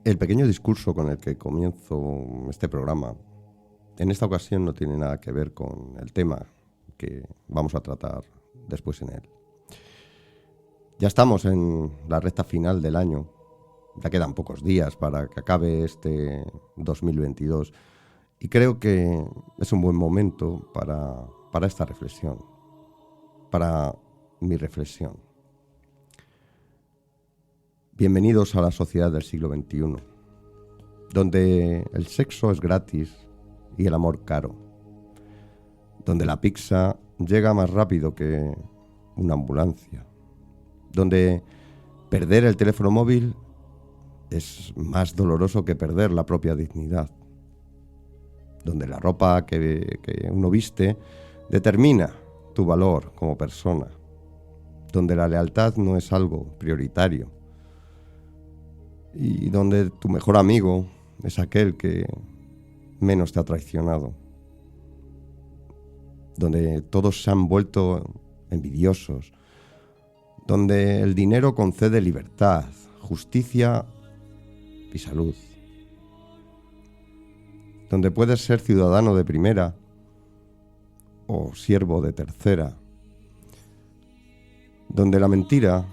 El pequeño discurso con el que comienzo este programa, en esta ocasión no tiene nada que ver con el tema que vamos a tratar después en él. Ya estamos en la recta final del año, ya quedan pocos días para que acabe este 2022 y creo que es un buen momento para esta reflexión, para mi reflexión. Bienvenidos a la sociedad del siglo XXI, donde el sexo es gratis y el amor caro, donde la pizza llega más rápido que una ambulancia, donde perder el teléfono móvil es más doloroso que perder la propia dignidad, donde la ropa que uno viste determina tu valor como persona, donde la lealtad no es algo prioritario, y donde tu mejor amigo es aquel que menos te ha traicionado, donde todos se han vuelto envidiosos, donde el dinero concede libertad, justicia y salud, donde puedes ser ciudadano de primera o siervo de tercera, donde la mentira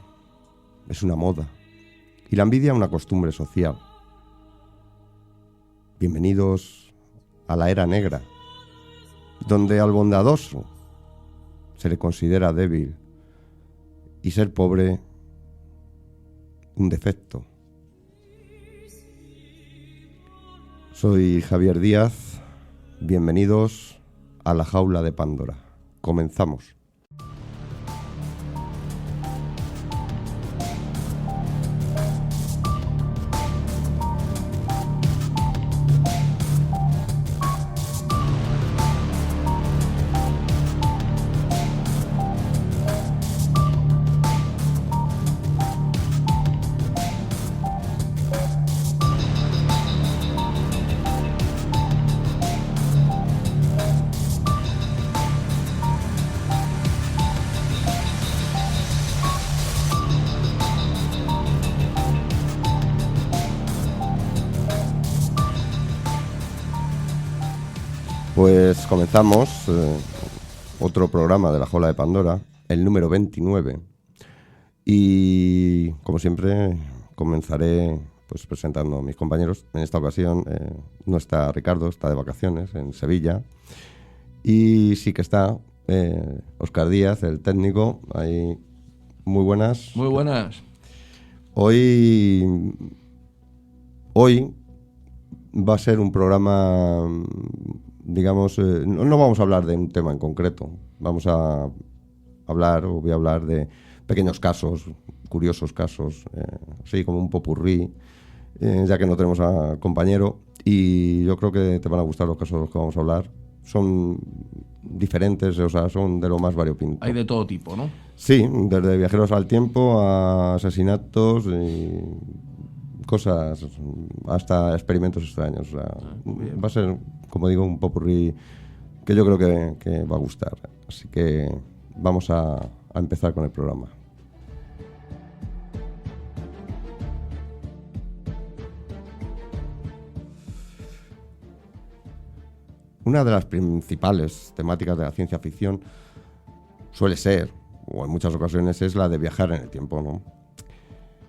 es una moda y la envidia una costumbre social. Bienvenidos a la era negra, donde al bondadoso se le considera débil y ser pobre un defecto. Soy Javier Díaz, bienvenidos a la jaula de Pandora. Comenzamos. Pues comenzamos otro programa de la Jaula de Pandora, el número 29. Y como siempre comenzaré pues presentando a mis compañeros. En esta ocasión no está Ricardo, está de vacaciones en Sevilla. Y sí que está Óscar Díaz, el técnico. Ahí, muy buenas. Muy buenas. Hoy va a ser un programa, digamos, no vamos a hablar de un tema en concreto. Vamos a hablar, o voy a hablar de pequeños casos, curiosos casos, así como un popurrí, ya que no tenemos a compañero. Y yo creo que te van a gustar los casos de los que vamos a hablar. Son diferentes, o sea, son de lo más variopinto. Hay de todo tipo, ¿no? Sí, desde viajeros al tiempo a asesinatos y cosas, hasta experimentos extraños. O sea, va a ser, como digo, un popurrí que yo creo que va a gustar. Así que vamos a empezar con el programa. Una de las principales temáticas de la ciencia ficción suele ser, o en muchas ocasiones, es la de viajar en el tiempo, ¿no?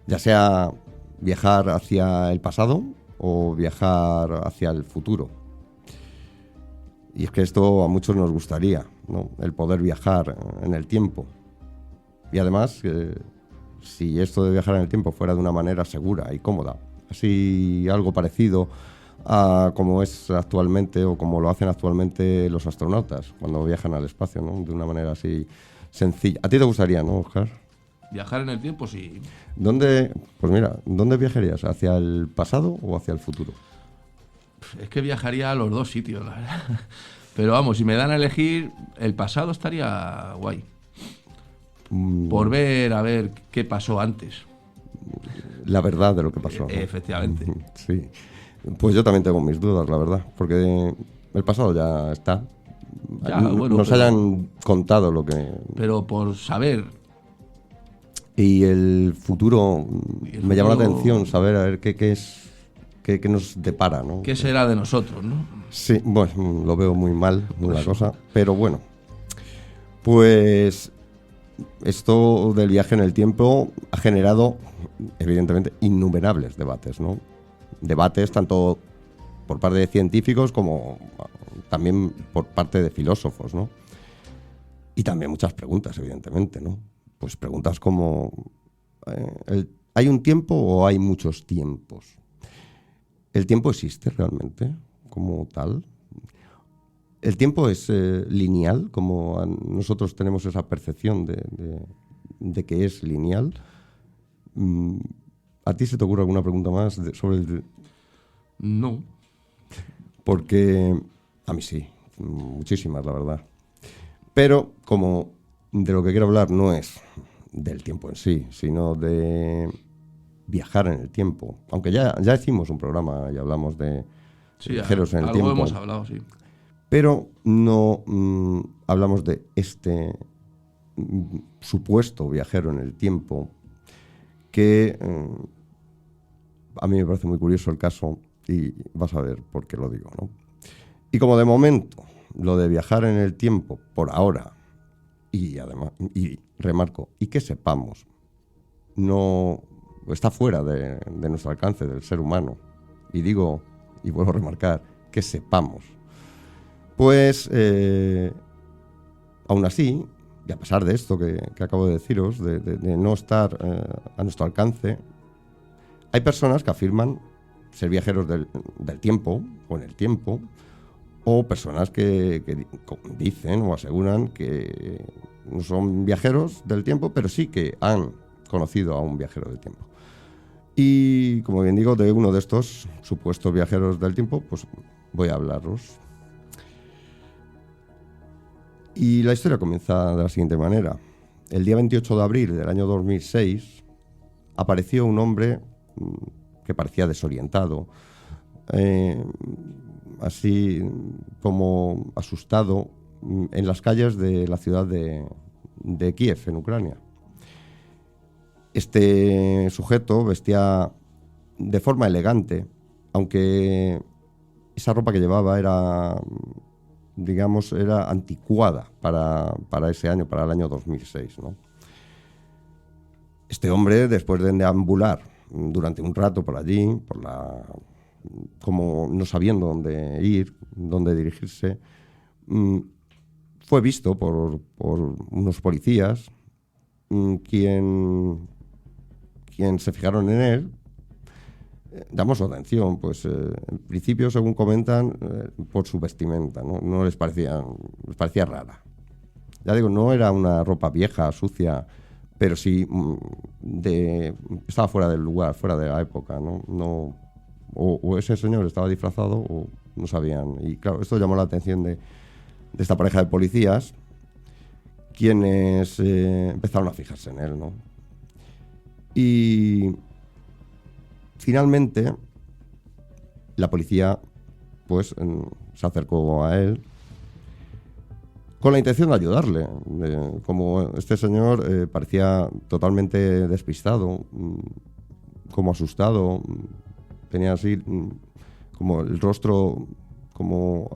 Ya sea viajar hacia el pasado o viajar hacia el futuro. Y es que esto a muchos nos gustaría, ¿no? El poder viajar en el tiempo. Y además, si esto de viajar en el tiempo fuera de una manera segura y cómoda, así algo parecido a como es actualmente o como lo hacen actualmente los astronautas cuando viajan al espacio, ¿no? De una manera así sencilla. ¿A ti te gustaría, no, Óscar? Viajar en el tiempo, sí. Pues mira, ¿dónde viajarías? ¿Hacia el pasado o hacia el futuro? Es que viajaría a los dos sitios, la verdad. Pero vamos, si me dan a elegir, el pasado estaría guay. Por ver, a ver qué pasó antes. La verdad de lo que pasó, ¿no? Efectivamente. Sí. Pues yo también tengo mis dudas, la verdad. Porque el pasado ya está. Ya, bueno, nos hayan contado lo que... Pero por saber... Y el futuro, me llama la atención saber a ver qué es ¿Qué nos depara, ¿no? ¿Qué será de nosotros, no? Sí, bueno, lo veo muy mal, la cosa, pero bueno. Pues esto del viaje en el tiempo ha generado, evidentemente, innumerables debates, ¿no? Debates tanto por parte de científicos como también por parte de filósofos, ¿no? Y también muchas preguntas, evidentemente, ¿no? Pues preguntas como, ¿hay un tiempo o hay muchos tiempos? ¿El tiempo existe realmente como tal? ¿El tiempo es lineal, como nosotros tenemos esa percepción de que es lineal? ¿A ti se te ocurre alguna pregunta más sobre el...? No. Porque a mí sí, muchísimas, la verdad. Pero como de lo que quiero hablar no es del tiempo en sí, sino de viajar en el tiempo. Aunque ya hicimos un programa y hablamos de viajeros en el tiempo. Algo hemos hablado, sí. Pero no hablamos de este supuesto viajero en el tiempo que a mí me parece muy curioso el caso y vas a ver por qué lo digo, ¿no? Y como de momento lo de viajar en el tiempo por ahora y además, y remarco, y que sepamos, no está fuera de nuestro alcance del ser humano, y digo, y vuelvo a remarcar, que sepamos. Pues, aún así, y a pesar de esto que acabo de deciros, de no estar a nuestro alcance, hay personas que afirman ser viajeros del tiempo, o en el tiempo, o personas que dicen o aseguran que no son viajeros del tiempo, pero sí que han conocido a un viajero del tiempo. Y, como bien digo, de uno de estos supuestos viajeros del tiempo, pues voy a hablaros. Y la historia comienza de la siguiente manera. El día 28 de abril del año 2006 apareció un hombre que parecía desorientado, así como asustado, en las calles de la ciudad de Kiev, en Ucrania. Este sujeto vestía de forma elegante, aunque esa ropa que llevaba era, digamos, era anticuada para ese año, para el año 2006, ¿no? Este hombre, después de deambular durante un rato por allí, como no sabiendo dónde ir, dónde dirigirse, fue visto por unos policías, quien se fijaron en él. Damos atención, pues en principio, según comentan, por su vestimenta, no les parecía rara. Ya digo, no era una ropa vieja, sucia, pero sí estaba fuera del lugar, fuera de la época, ¿no? O ese señor estaba disfrazado o no sabían. Y claro, esto llamó la atención de esta pareja de policías, quienes empezaron a fijarse en él, ¿no? Y finalmente la policía pues se acercó a él con la intención de ayudarle. Como este señor parecía totalmente despistado, como asustado, tenía así como el rostro, como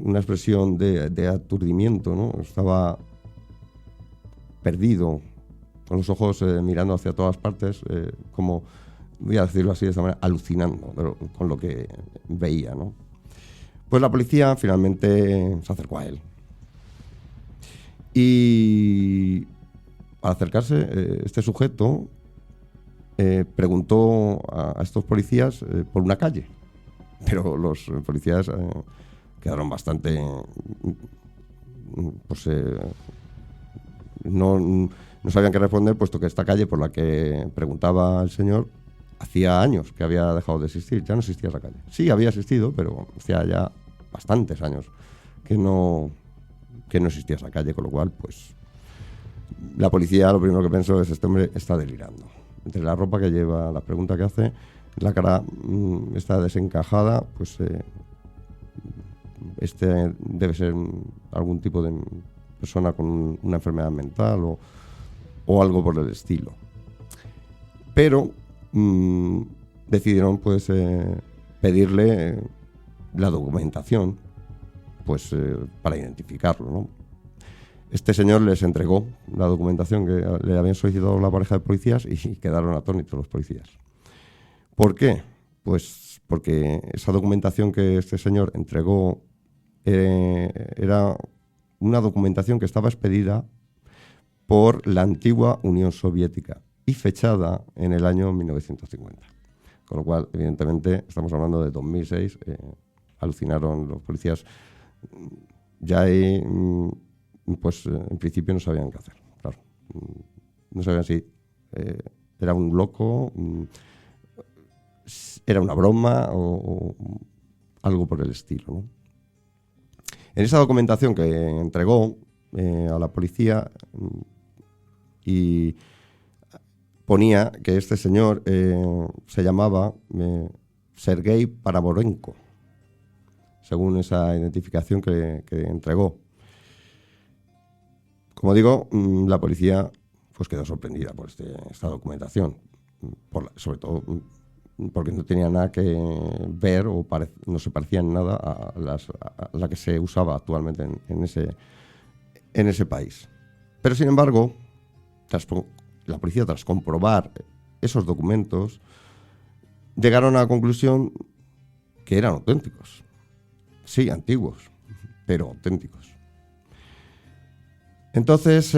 una expresión de aturdimiento, ¿no? Estaba perdido, con los ojos mirando hacia todas partes, como, voy a decirlo así de esta manera, alucinando con lo que veía, ¿no? Pues la policía finalmente se acercó a él. Y al acercarse, este sujeto preguntó a estos policías por una calle. Pero los policías quedaron bastante... pues no sabían qué responder, puesto que esta calle por la que preguntaba el señor hacía años que había dejado de existir. Ya no existía esa calle. Sí, había existido, pero hacía ya bastantes años que no existía esa calle, con lo cual, pues, la policía lo primero que pensó es: este hombre está delirando. Entre la ropa que lleva, la pregunta que hace, la cara está desencajada, pues este debe ser algún tipo de persona con una enfermedad mental o algo por el estilo. Pero decidieron pues pedirle la documentación pues para identificarlo, ¿no? Este señor les entregó la documentación que le habían solicitado la pareja de policías y quedaron atónitos los policías. ¿Por qué? Pues porque esa documentación que este señor entregó era una documentación que estaba expedida por la antigua Unión Soviética y fechada en el año 1950. Con lo cual, evidentemente, estamos hablando de 2006, alucinaron los policías. Ya ahí, pues en principio no sabían qué hacer, claro. No sabían si era un loco, era una broma o algo por el estilo, ¿no? En esa documentación que entregó a la policía y ponía que este señor se llamaba Sergei Paraborenko, según esa identificación que entregó. Como digo, la policía pues quedó sorprendida por esta documentación, sobre todo porque no tenía nada que ver o no se parecía en nada a la que se usaba actualmente en ese país. Pero sin embargo, la policía, tras comprobar esos documentos, llegaron a la conclusión que eran auténticos. Sí, antiguos, pero auténticos. Entonces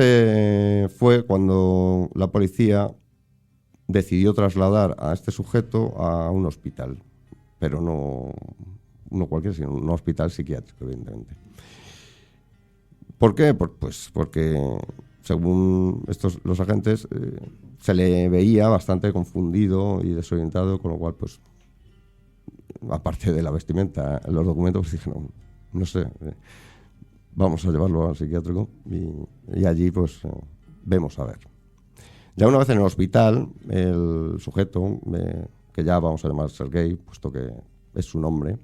fue cuando la policía decidió trasladar a este sujeto a un hospital, pero no cualquiera, sino un hospital psiquiátrico, evidentemente. ¿Por qué? Pues porque, según los agentes, se le veía bastante confundido y desorientado, con lo cual, pues, aparte de la vestimenta, los documentos, pues dijeron, no sé, vamos a llevarlo al psiquiátrico y allí, pues, vemos a ver. Ya una vez en el hospital, el sujeto, que ya vamos a llamar Sergei, puesto que es su nombre,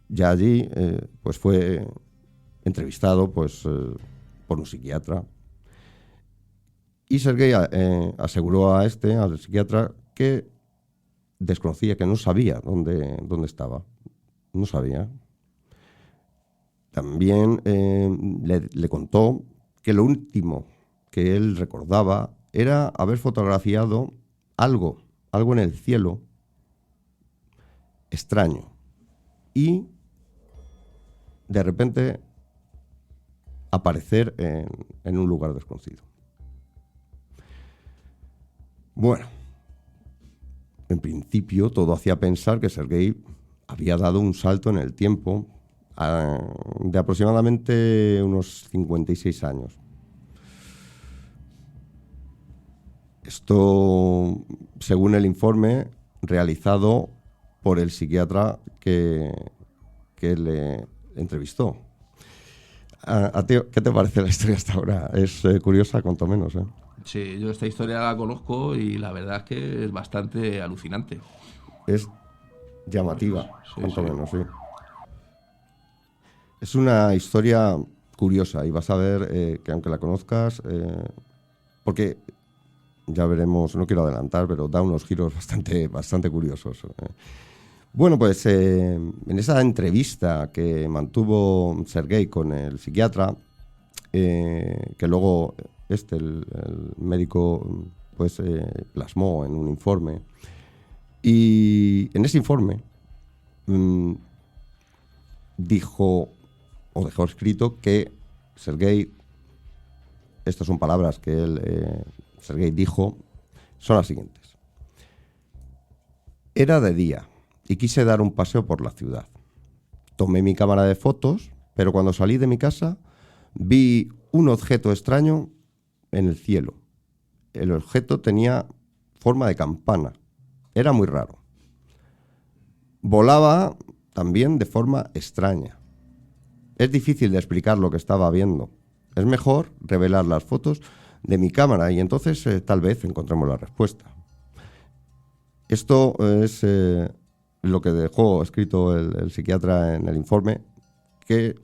ya allí pues fue entrevistado pues, por un psiquiatra. Y Sergei aseguró al psiquiatra, que desconocía, que no sabía dónde estaba. No sabía. También le contó que lo último que él recordaba era haber fotografiado algo en el cielo extraño y de repente aparecer en un lugar desconocido. Bueno, en principio todo hacía pensar que Sergei había dado un salto en el tiempo de aproximadamente unos 56 años. Esto, según el informe realizado por el psiquiatra que le entrevistó. ¿A ti qué te parece la historia hasta ahora? Es curiosa, cuanto menos, ¿eh? Sí, yo esta historia la conozco y la verdad es que es bastante alucinante. Es llamativa, Sí, cuanto sí. menos, sí. Es una historia curiosa y vas a ver que aunque la conozcas, porque ya veremos, no quiero adelantar, pero da unos giros bastante curiosos. Bueno, pues en esa entrevista que mantuvo Sergei con el psiquiatra, que luego el médico pues plasmó en un informe, y en ese informe dijo o dejó escrito que Sergei, estas son palabras que Sergei dijo, son las siguientes: era de día y quise dar un paseo por la ciudad. Tomé mi cámara de fotos, pero cuando salí de mi casa vi un objeto extraño en el cielo. El objeto tenía forma de campana. Era muy raro. Volaba también de forma extraña. Es difícil de explicar lo que estaba viendo. Es mejor revelar las fotos de mi cámara y entonces tal vez encontremos la respuesta. Esto es lo que dejó escrito el psiquiatra en el informe, que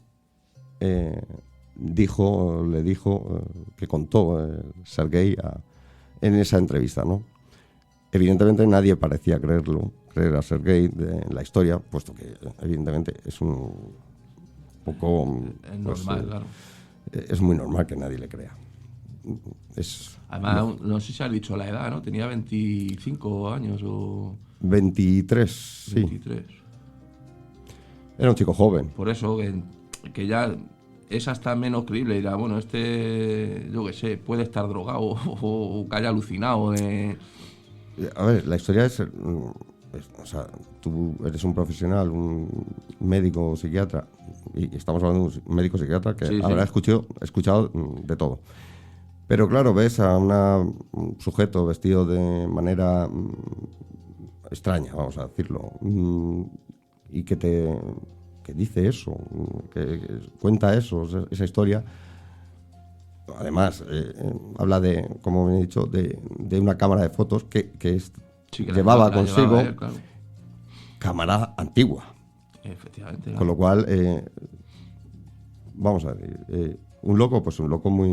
le dijo que contó Sergei en esa entrevista, ¿no? evidentemente nadie parecía creer a Sergei de la historia, puesto que evidentemente es un poco... Es normal, claro. Es muy normal que nadie le crea. Además, no sé si has dicho la edad, ¿no? Tenía 25 años o... 23, sí. 23. Era un chico joven. Por eso, que ya es hasta menos creíble. Dirá, bueno, yo qué sé, puede estar drogado o que haya alucinado. A ver, la historia es... O sea, tú eres un profesional, un médico o psiquiatra, y estamos hablando de un médico psiquiatra que habrá escuchado de todo. Pero claro, ves a un sujeto vestido de manera extraña, vamos a decirlo, y que dice eso, que cuenta eso, esa historia. Además, habla de, como he dicho, de una cámara de fotos que llevaba consigo claro. Cámara antigua. Efectivamente. Claro. Con lo cual, vamos a decir, un loco muy...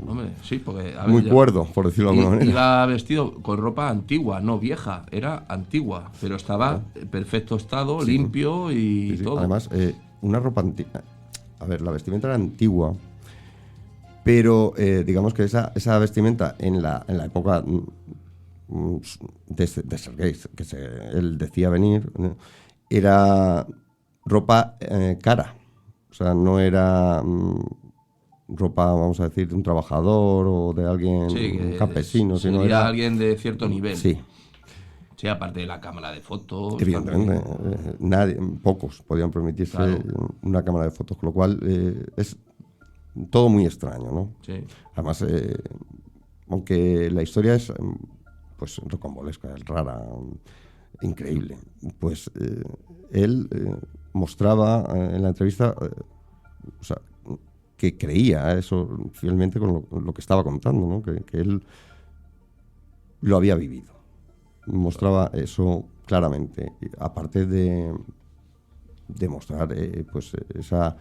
Hombre, sí, porque... A ver, muy cuerdo, por decirlo de alguna manera. Iba vestido con ropa antigua, no vieja, era antigua, pero estaba en perfecto estado, limpio y todo. Además, una ropa antigua... A ver, la vestimenta era antigua, pero digamos que esa vestimenta en la época de Sergei, que él decía venir, era ropa cara. O sea, no era ropa, vamos a decir, de un trabajador o de alguien, un campesino, sino era alguien de cierto nivel. Sí. Sí, aparte de la cámara de fotos. Evidentemente, pocos podían permitirse una cámara de fotos, con lo cual es todo muy extraño, ¿no? Sí. Además, aunque la historia es pues rocambolesca, es rara, increíble, pues él mostraba en la entrevista o sea, que creía eso fielmente con lo que estaba contando, ¿no? Que él lo había vivido. Mostraba eso claramente, aparte de mostrar pues esa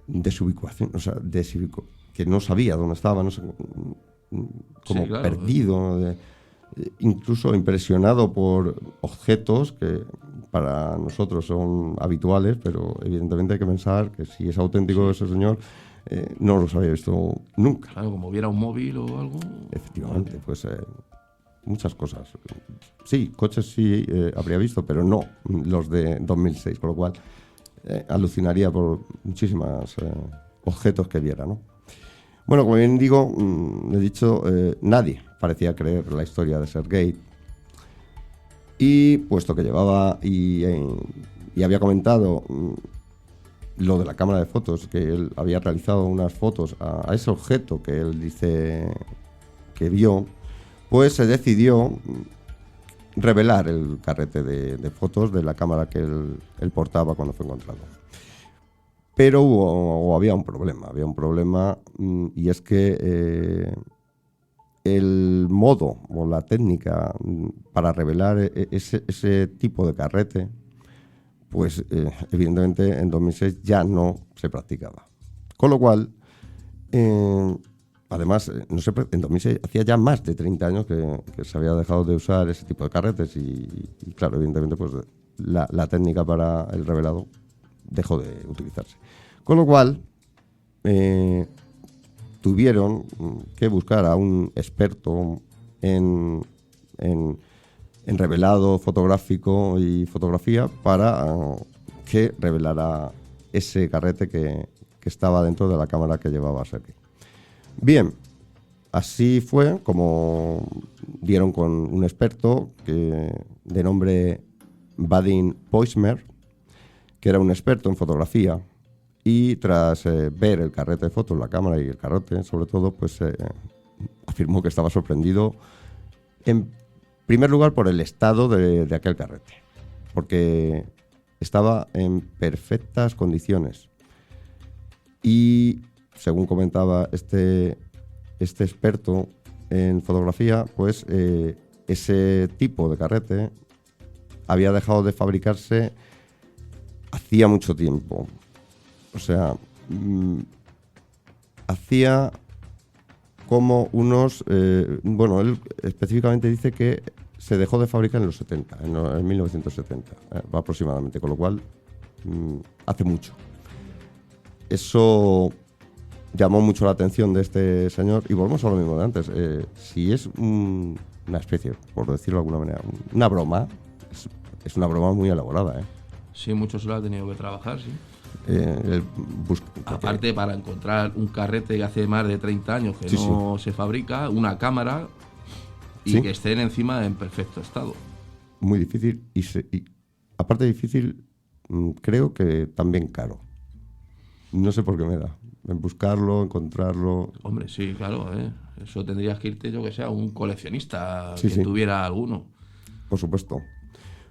desubicación, o sea, que no sabía dónde estaba, no sé, como perdido, incluso impresionado por objetos que para nosotros son habituales, pero evidentemente hay que pensar que si es auténtico ese señor, no los había visto nunca. Claro, como viera un móvil o algo. Efectivamente, pues muchas cosas. Sí, coches sí habría visto, pero no los de 2006, con lo cual alucinaría por muchísimos objetos que viera, ¿no? Bueno, como bien digo, he dicho, nadie parecía creer la historia de Sergei. Y puesto que llevaba y había comentado lo de la cámara de fotos, que él había realizado unas fotos a ese objeto que él dice que vio, pues se decidió revelar el carrete de fotos de la cámara que él portaba cuando fue encontrado. Pero había un problema, y es que el modo o la técnica para revelar ese tipo de carrete, pues evidentemente en 2006 ya no se practicaba. Con lo cual, además, en 2006 hacía ya más de 30 años que se había dejado de usar ese tipo de carretes y claro, evidentemente pues la técnica para el revelado dejó de utilizarse. Con lo cual, tuvieron que buscar a un experto en revelado fotográfico y fotografía para que revelara ese carrete que estaba dentro de la cámara que llevaba Sergei. Bien, así fue como dieron con un experto de nombre Vadim Poismer, que era un experto en fotografía, y tras ver el carrete de fotos, la cámara y el carrete, sobre todo, pues afirmó que estaba sorprendido, en primer lugar, por el estado de aquel carrete, porque estaba en perfectas condiciones. Y, según comentaba este experto en fotografía, pues ese tipo de carrete había dejado de fabricarse hacía mucho tiempo. O sea, hacía como unos... bueno, él específicamente dice que se dejó de fabricar en los 70, en 1970 aproximadamente, con lo cual hace mucho. Eso llamó mucho la atención de este señor, y volvemos a lo mismo de antes. Si es una especie, por decirlo de alguna manera, una broma, es una broma muy elaborada, ¿eh? Sí, mucho se lo ha tenido que trabajar, sí. Aparte, para encontrar un carrete que hace más de 30 años que no se fabrica, una cámara y que estén encima en perfecto estado. Muy difícil y aparte de difícil, creo que también caro. No sé por qué me da. En buscarlo, encontrarlo. Hombre, sí, claro, eso tendrías que irte, yo que sé, a un coleccionista que tuviera alguno. Por supuesto.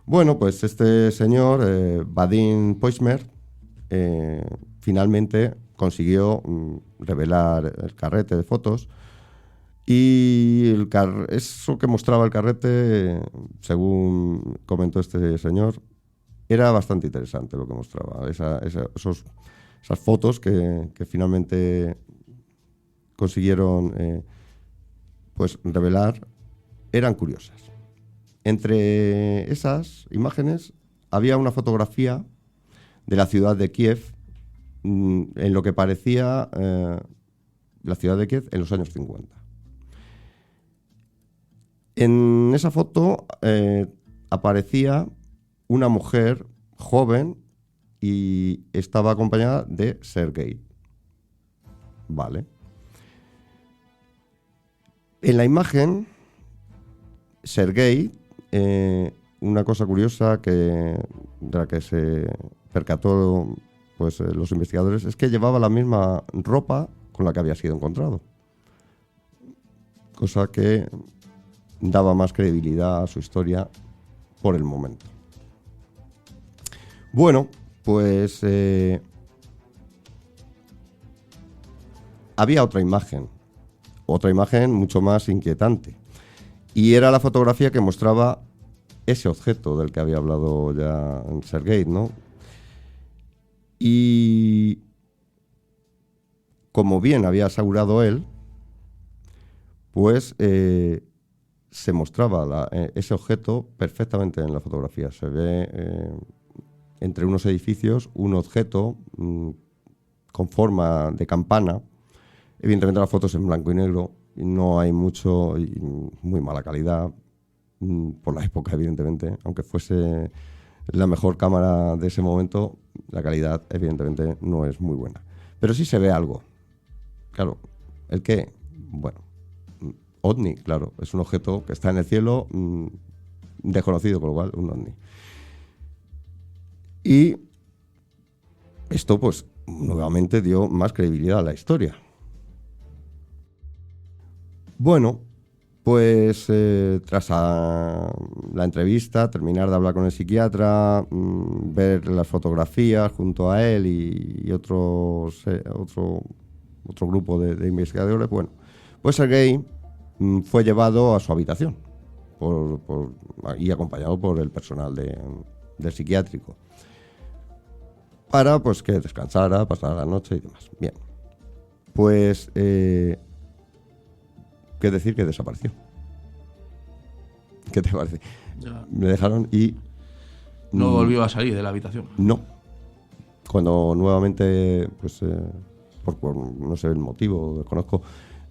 Bueno, pues este señor, Vadim Poixmer, finalmente consiguió revelar el carrete de fotos, y eso que mostraba el carrete, según comentó este señor, era bastante interesante lo que mostraba. Esas fotos que finalmente consiguieron pues revelar eran curiosas. Entre esas imágenes había una fotografía de la ciudad de Kiev, en lo que parecía la ciudad de Kiev en los años 50. En esa foto aparecía una mujer joven y estaba acompañada de Sergei. Vale. En la imagen, Sergei, una cosa curiosa de la que se percató pues, los investigadores, es que llevaba la misma ropa con la que había sido encontrado. Cosa que daba más credibilidad a su historia por el momento. Bueno, pues había otra imagen mucho más inquietante, y era la fotografía que mostraba ese objeto del que había hablado ya Sergei, ¿no? Y como bien había asegurado él, pues se mostraba ese objeto perfectamente en la fotografía. Se ve entre unos edificios un objeto con forma de campana. Evidentemente la foto es en blanco y negro, y no hay mucho, y muy mala calidad, por la época evidentemente. Aunque fuese la mejor cámara de ese momento, la calidad evidentemente no es muy buena. Pero sí se ve algo. Claro, ¿el qué? Bueno, ovni, claro, es un objeto que está en el cielo, desconocido, con lo cual, un ovni. Y esto, pues, nuevamente dio más credibilidad a la historia. Bueno, pues tras la entrevista, terminar de hablar con el psiquiatra, ver las fotografías junto a él y otro grupo de investigadores, bueno, pues Sergei fue llevado a su habitación y acompañado por el personal del psiquiátrico para pues que descansara, pasara la noche y demás. Bien, pues qué decir que desapareció. ¿Qué te parece? Ya. Me dejaron y no volvió a salir de la habitación. No. Cuando nuevamente, pues por no sé el motivo, desconozco,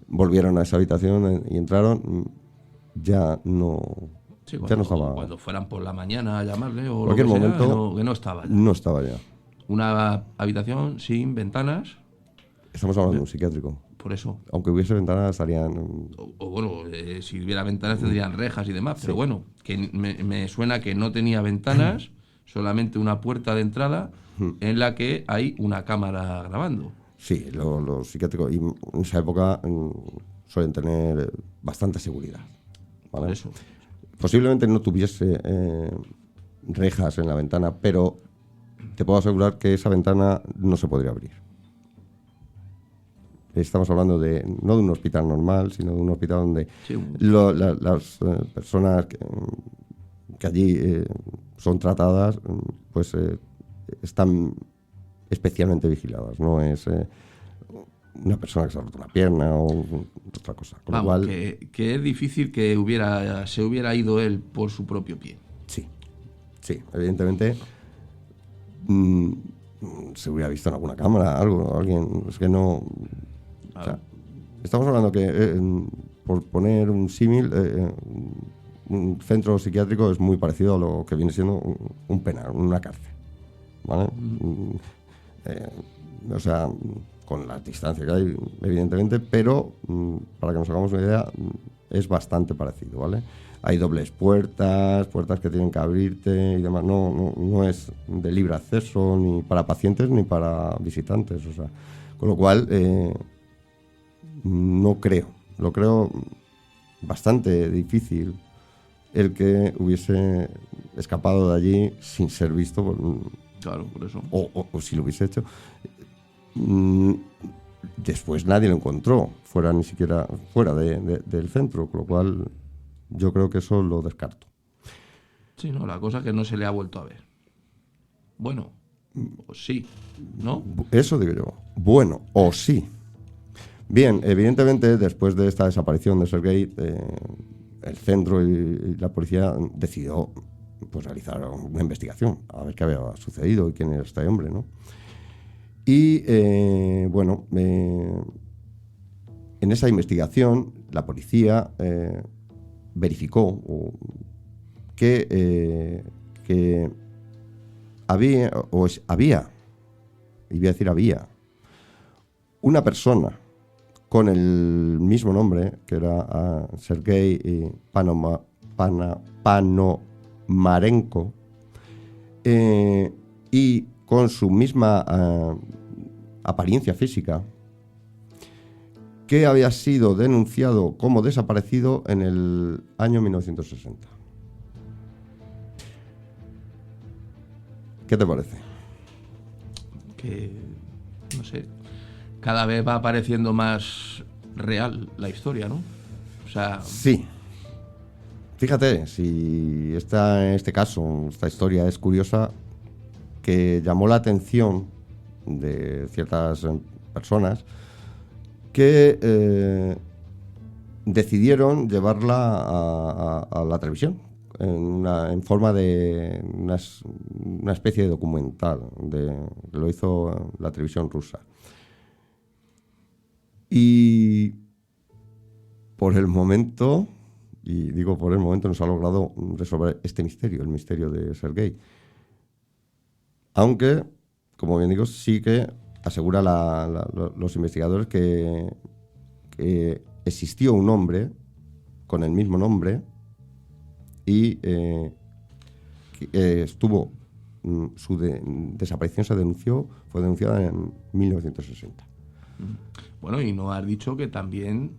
volvieron a esa habitación y entraron, ya no, sí, ya no estaba. Cuando fueran por la mañana a llamarle o cualquier lo que momento, sea, que no estaba ya. No estaba ya. Una habitación sin ventanas. Estamos hablando de un psiquiátrico. Por eso. Aunque hubiese ventanas, estarían... O bueno, si hubiera ventanas tendrían rejas y demás, pero bueno, que me suena que no tenía ventanas, solamente una puerta de entrada en la que hay una cámara grabando. Sí, los psiquiátricos, y en esa época suelen tener bastante seguridad, ¿vale? Por eso. Posiblemente no tuviese rejas en la ventana, pero te puedo asegurar que esa ventana no se podría abrir. Estamos hablando no de un hospital normal, sino de un hospital donde las personas que allí son tratadas, pues están especialmente vigiladas. No es una persona que se ha roto una pierna o otra cosa. Con Vamos, lo cual, que es difícil que se hubiera ido él por su propio pie. sí, evidentemente se hubiera visto en alguna cámara, algo, alguien, es que no... Claro. O sea, estamos hablando que, por poner un símil, un centro psiquiátrico es muy parecido a lo que viene siendo un penal, una cárcel, ¿vale? O sea, con la distancia que hay, evidentemente, pero para que nos hagamos una idea, es bastante parecido, ¿vale? Hay dobles puertas que tienen que abrirte y demás. No es de libre acceso ni para pacientes ni para visitantes, o sea, con lo cual no creo, lo creo bastante difícil el que hubiese escapado de allí sin ser visto Claro, por eso. o si lo hubiese hecho. Después nadie lo encontró, ni siquiera fuera del centro, con lo cual yo creo que eso lo descarto. Sí, no, la cosa es que no se le ha vuelto a ver. Bueno, o sí, ¿no? Eso digo yo. Bueno, o sí. Bien, evidentemente, después de esta desaparición de Sergei, el centro y la policía decidió pues realizar una investigación, a ver qué había sucedido y quién era este hombre, ¿no? Y, bueno, en esa investigación la policía verificó que había, y voy a decir había, una persona con el mismo nombre, que era Sergei Panomarenko, y con su misma apariencia física, que había sido denunciado como desaparecido en el año 1960. ¿Qué te parece? Que, no sé, cada vez va apareciendo más real la historia, ¿no? O sea... Sí. Fíjate, si este caso, esta historia es curiosa, que llamó la atención de ciertas personas que decidieron llevarla a la televisión en forma de una especie de documental. Lo hizo la televisión rusa. Y por el momento, y digo por el momento, nos ha logrado resolver este misterio, el misterio de Sergei. Aunque, como bien digo, sí que asegura los investigadores que existió un hombre con el mismo nombre y estuvo, su desaparición fue denunciada en 1960. Bueno, y nos has dicho que también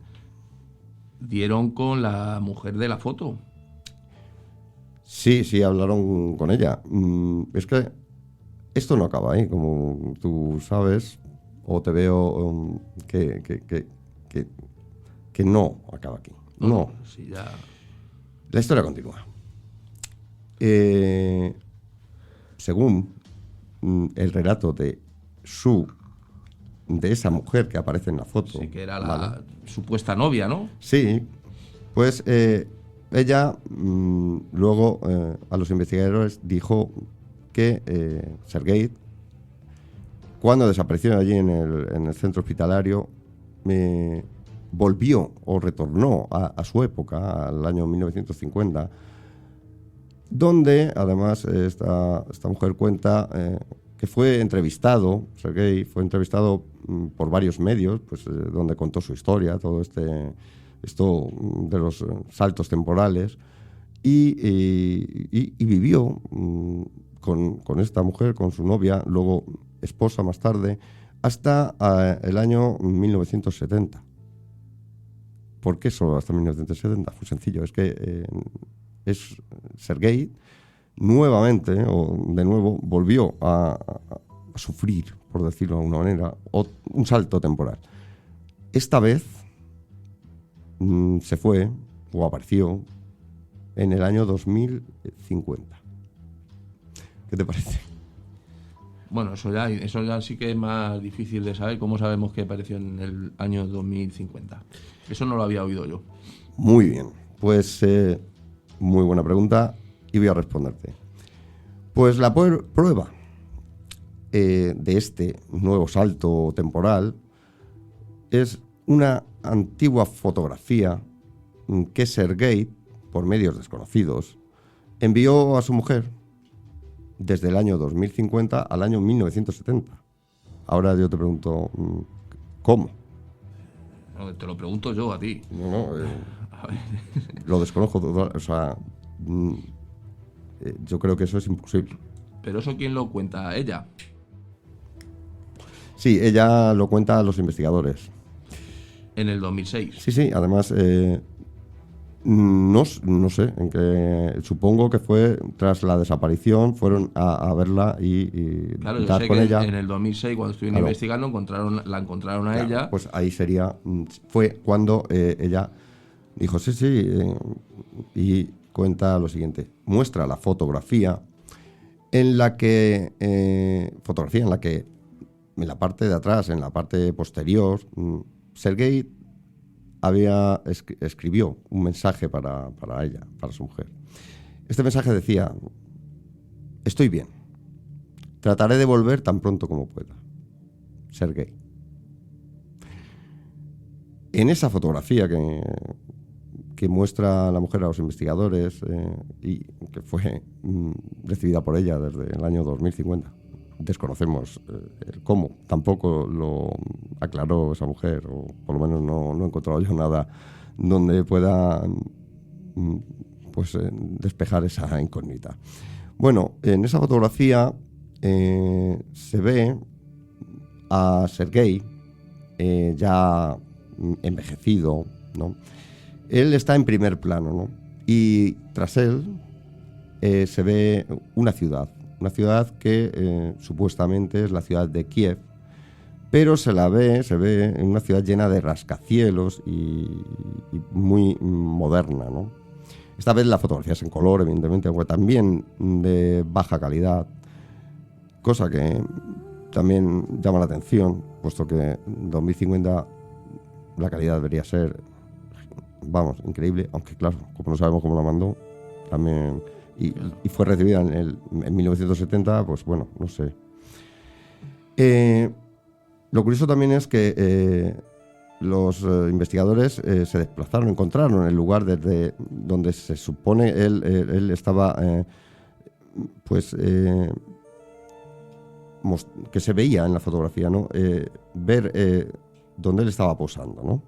dieron con la mujer de la foto. Sí, hablaron con ella. Es que esto no acaba ahí, como tú sabes, o te veo que no acaba aquí. No. Sí, ya... La historia continúa. Según el relato de esa mujer que aparece en la foto. Sí, que era la supuesta novia, ¿no? Sí, pues ella luego a los investigadores dijo que Sergei, cuando desapareció allí en el centro hospitalario, volvió o retornó a su época, al año 1950, donde además esta mujer cuenta que fue entrevistado, Sergei fue entrevistado por varios medios, pues donde contó su historia, todo esto de los saltos temporales, y vivió con esta mujer, con su novia, luego esposa más tarde, hasta el año 1970. ¿Por qué solo hasta 1970? Muy sencillo, es que es Sergei nuevamente, o de nuevo, volvió a sufrir, por decirlo de alguna manera, un salto temporal. Esta vez se fue, o apareció, en el año 2050. ¿Qué te parece? Bueno, eso ya sí que es más difícil de saber. ¿Cómo sabemos que apareció en el año 2050? Eso no lo había oído yo. Muy bien, pues muy buena pregunta y voy a responderte. Pues la prueba de este nuevo salto temporal es una antigua fotografía que Sergei, por medios desconocidos, envió a su mujer desde el año 2050 al año 1970. Ahora yo te pregunto, ¿cómo? No, te lo pregunto yo a ti. No, lo desconozco, o sea, yo creo que eso es imposible. ¿Pero eso quién lo cuenta? ¿Ella? Sí, ella lo cuenta a los investigadores. En el 2006. Sí, además, no sé, en que supongo que fue tras la desaparición, fueron a verla y claro, yo dar sé con que ella. En el 2006, cuando estuvieron investigando, la encontraron a Claro, ella. pues ahí fue cuando ella dijo, sí, y cuenta lo siguiente. Muestra la fotografía en la que, en la parte de atrás, en la parte posterior, Sergei escribió un mensaje para ella, para su mujer. Este mensaje decía: estoy bien, trataré de volver tan pronto como pueda. Sergei. En esa fotografía que muestra la mujer a los investigadores y que fue recibida por ella desde el año 2050, desconocemos el cómo, tampoco lo aclaró esa mujer, o por lo menos no he encontrado yo nada donde pueda despejar esa incógnita. Bueno, en esa fotografía se ve a Sergei ya envejecido, ¿no? Él está en primer plano, ¿no? Y tras él se ve una ciudad que supuestamente es la ciudad de Kiev, pero se ve en una ciudad llena de rascacielos y muy moderna, ¿no? Esta vez la fotografía es en color, evidentemente, aunque también de baja calidad, cosa que también llama la atención, puesto que en 2050 la calidad debería ser, increíble, aunque claro, como no sabemos cómo la mandó, también, y fue recibida en 1970, pues bueno, no sé. Lo curioso también es que los investigadores se desplazaron, encontraron el lugar desde donde se supone él estaba, que se veía en la fotografía, ¿no? Ver dónde él estaba posando, ¿no?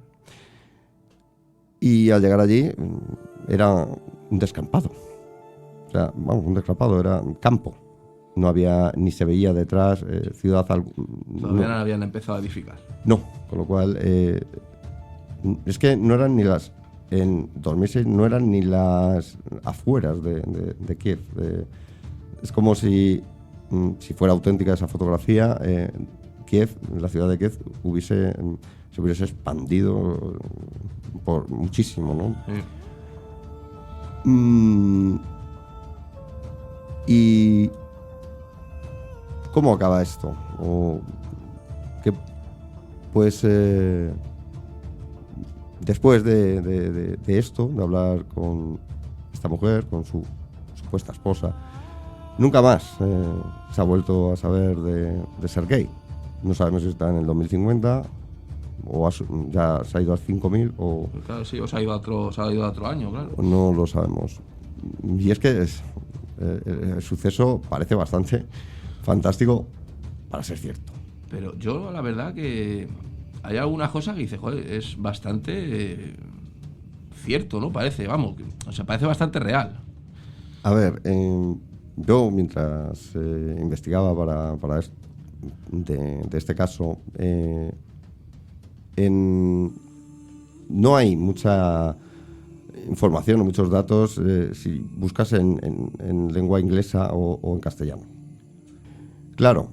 Y al llegar allí era un descampado. O sea, un descampado, era campo. No había, ni se veía detrás ciudad alguna. Todavía no habían empezado a edificar. No, con lo cual es que no eran ni las, en 2006 no eran ni las afueras de Kiev. Es como si fuera auténtica esa fotografía, Kiev, la ciudad de Kiev, se hubiese expandido por muchísimo, ¿no? Sí. Y ¿cómo acaba esto? Después de esto, de hablar con esta mujer, con su supuesta esposa, nunca más se ha vuelto a saber de Sergei. No sabemos si está en el 2050 o ya se ha ido al 5000 o... Claro, sí, o se ha ido a otro año, claro. No lo sabemos. Y es que el suceso parece bastante fantástico para ser cierto. Pero yo, la verdad que hay algunas cosas que dices, joder, es bastante cierto, ¿no? Parece, parece bastante real. A ver, yo mientras investigaba para de este caso, no hay mucha información o muchos datos si buscas en lengua inglesa o en castellano. Claro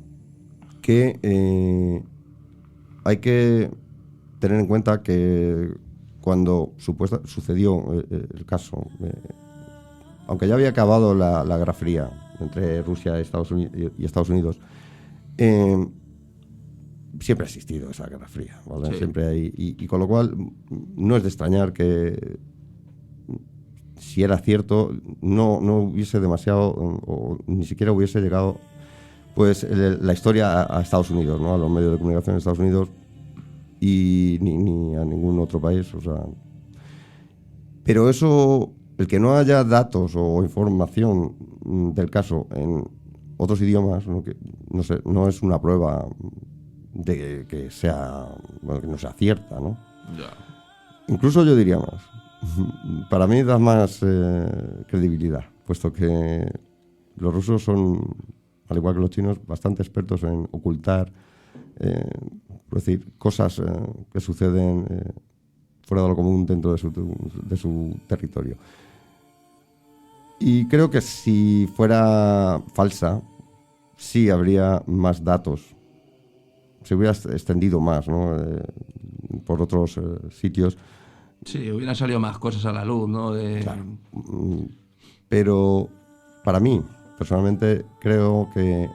que hay que tener en cuenta que cuando sucedió el caso, aunque ya había acabado la Guerra Fría entre Rusia y Estados Unidos, Eh, siempre ha existido esa Guerra Fría, ¿vale? Sí. Siempre hay, y con lo cual no es de extrañar que si era cierto no hubiese demasiado o ni siquiera hubiese llegado pues la historia a Estados Unidos, ¿no? A los medios de comunicación de Estados Unidos y ni a ningún otro país, o sea. Pero eso, el que no haya datos o información del caso en otros idiomas, no sé, no es una prueba de que sea, bueno, que no sea cierta, ¿no? Ya. Incluso yo diría más. Para mí da más credibilidad, puesto que los rusos son, al igual que los chinos, bastante expertos en ocultar, es decir, cosas que suceden fuera de lo común dentro de su territorio. Y creo que si fuera falsa, sí habría más datos. Se hubiera extendido más, ¿no? Por otros sitios. Sí, hubieran salido más cosas a la luz, ¿no? Claro. Pero para mí, personalmente, creo que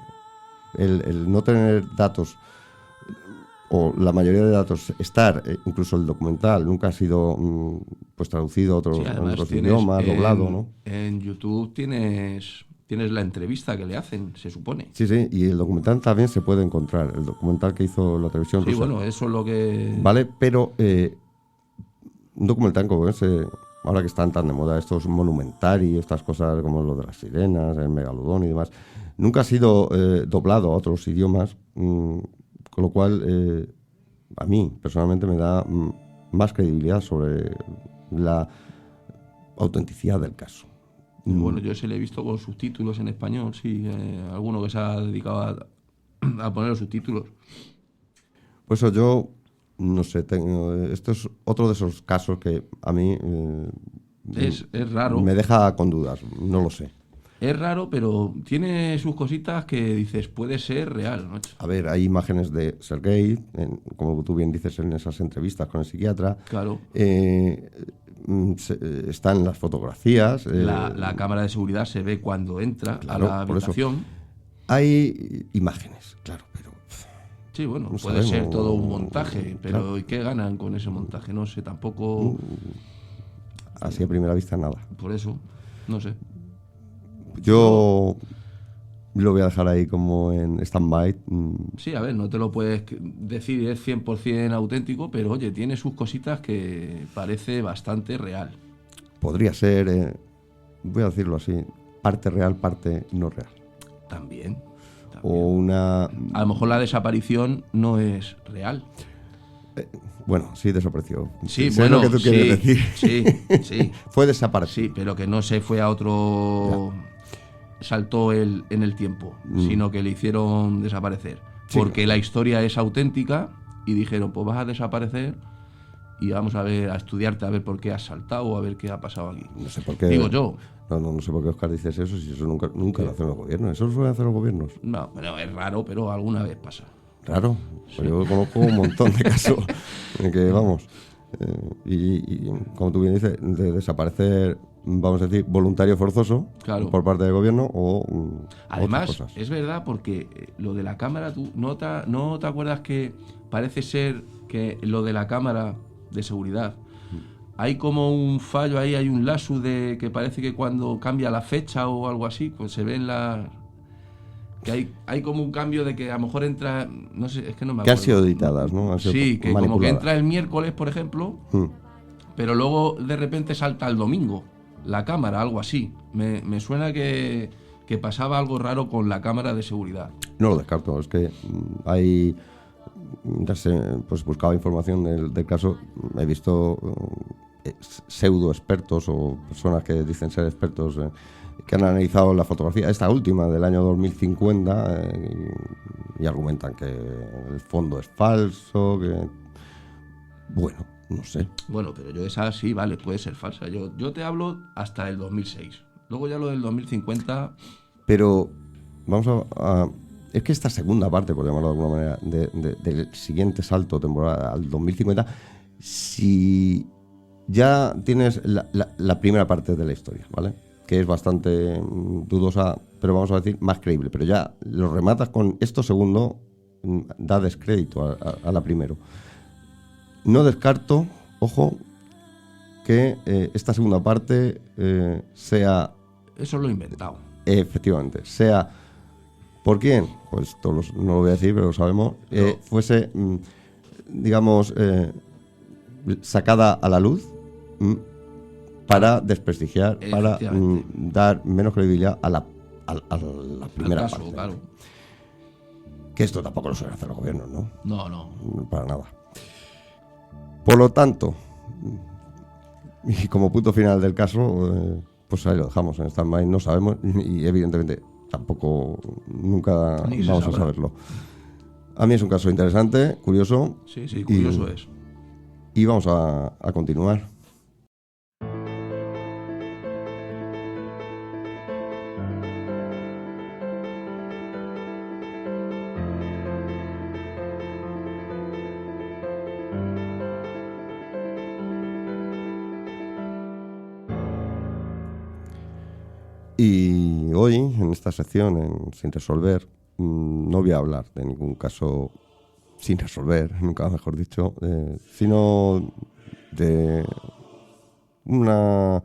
el no tener datos, o la mayoría de datos, incluso el documental, nunca ha sido pues traducido a Sí, además otros tienes idiomas, doblado, ¿no? En YouTube tienes la entrevista que le hacen, se supone. Sí, y el documental también se puede encontrar, el documental que hizo la televisión Sí, rusa. bueno, eso es lo que... Vale, pero un documental como ese, ahora que están tan de moda estos monumentari, estas cosas como lo de las sirenas, el megalodón y demás, nunca ha sido doblado a otros idiomas, con lo cual a mí personalmente me da más credibilidad sobre la autenticidad del caso. Bueno, yo se le he visto con subtítulos en español, sí, alguno que se ha dedicado a poner los subtítulos. Por eso yo, no sé, esto es otro de esos casos que a mí Es raro. me deja con dudas, no lo sé. Es raro, pero tiene sus cositas que dices, puede ser real, ¿no? A ver, hay imágenes de Sergei, como tú bien dices en esas entrevistas con el psiquiatra. Claro. Están las fotografías. La cámara de seguridad se ve cuando entra, claro, a la habitación. Hay imágenes, claro, pero... Sí, bueno, no puede sabemos, ser todo un montaje, pero claro. ¿y qué ganan con ese montaje? No sé, tampoco... Así a primera vista nada. Por eso, no sé. Yo lo voy a dejar ahí como en stand-by. Sí, a ver, no te lo puedes decir, es 100% auténtico, pero oye, tiene sus cositas que parece bastante real. Podría ser, voy a decirlo así, parte real, parte no real. También. O una... A lo mejor la desaparición no es real. Bueno, sí desapareció. Sí, sé bueno, lo que tú quieres decir. Sí. Fue desaparecido. Sí, pero que no se fue a otro... Ya. Saltó en el tiempo, sino que le hicieron desaparecer. Sí, porque la historia es auténtica y dijeron, pues vas a desaparecer y vamos a ver, a estudiarte, a ver por qué has saltado o a ver qué ha pasado aquí. No sé por qué. Digo yo. No sé por qué, Óscar, dices eso, si eso nunca lo hacen los gobiernos. Eso lo suelen hacer los gobiernos. No, pero es raro, pero alguna vez pasa. ¿Raro? Sí. Pues yo conozco un montón de casos en que, vamos, y como tú bien dices, de desaparecer, vamos a decir, voluntario forzoso, claro, por parte del gobierno o además, otras cosas. Es verdad, porque lo de la cámara, ¿tú no te acuerdas que parece ser que lo de la cámara de seguridad, hay como un fallo ahí, hay un lasu de que parece que cuando cambia la fecha o algo así, pues se ven que hay como un cambio de que a lo mejor entra, no sé, es que no me acuerdo. Que han sido editadas, ¿no? Han sido sí, que como que entra el miércoles, por ejemplo, pero luego de repente salta el domingo la cámara, algo así. Me suena que pasaba algo raro con la cámara de seguridad. No lo descarto, es que hay... Ya sé, pues buscaba información del caso, he visto pseudo expertos o personas que dicen ser expertos que han analizado la fotografía, esta última del año 2050, y argumentan que el fondo es falso, que... Bueno, no sé. Bueno, pero yo esa sí, vale, puede ser falsa. Yo te hablo hasta el 2006. Luego ya lo del 2050... Pero vamos a es que esta segunda parte, por llamarlo de alguna manera, del siguiente salto temporal al 2050, si ya tienes la primera parte de la historia, ¿vale? que es bastante dudosa, pero vamos a decir más creíble. Pero ya lo rematas con esto segundo, da descrédito a la primero. No descarto, ojo, que esta segunda parte sea... Eso lo he inventado. Efectivamente, sea... ¿Por quién? Pues no lo voy a decir, pero lo sabemos. Fuese, digamos, sacada a la luz para desprestigiar, para dar menos credibilidad a la primera caso, parte. Claro. Que esto tampoco lo suelen hacer los gobiernos, ¿no? No. Para nada. Por lo tanto, y como punto final del caso, pues ahí lo dejamos en stand-by. No sabemos y evidentemente tampoco nunca vamos a saberlo. A mí es un caso interesante, curioso. Sí, curioso es. Y vamos a continuar. Y hoy, en esta sección, en Sin Resolver, no voy a hablar de ningún caso sin resolver, nunca mejor dicho, sino de unos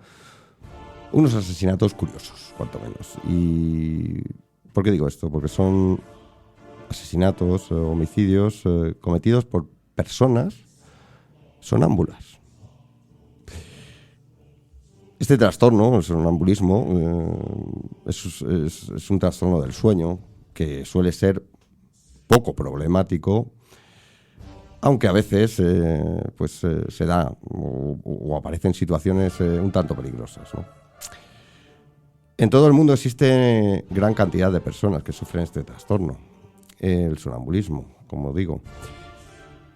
asesinatos curiosos, cuanto menos. ¿Y por qué digo esto? Porque son asesinatos, homicidios cometidos por personas sonámbulas. Este trastorno, el sonambulismo, es un trastorno del sueño que suele ser poco problemático, aunque a veces se da o aparecen situaciones un tanto peligrosas, ¿no? En todo el mundo existe gran cantidad de personas que sufren este trastorno, el sonambulismo, como digo.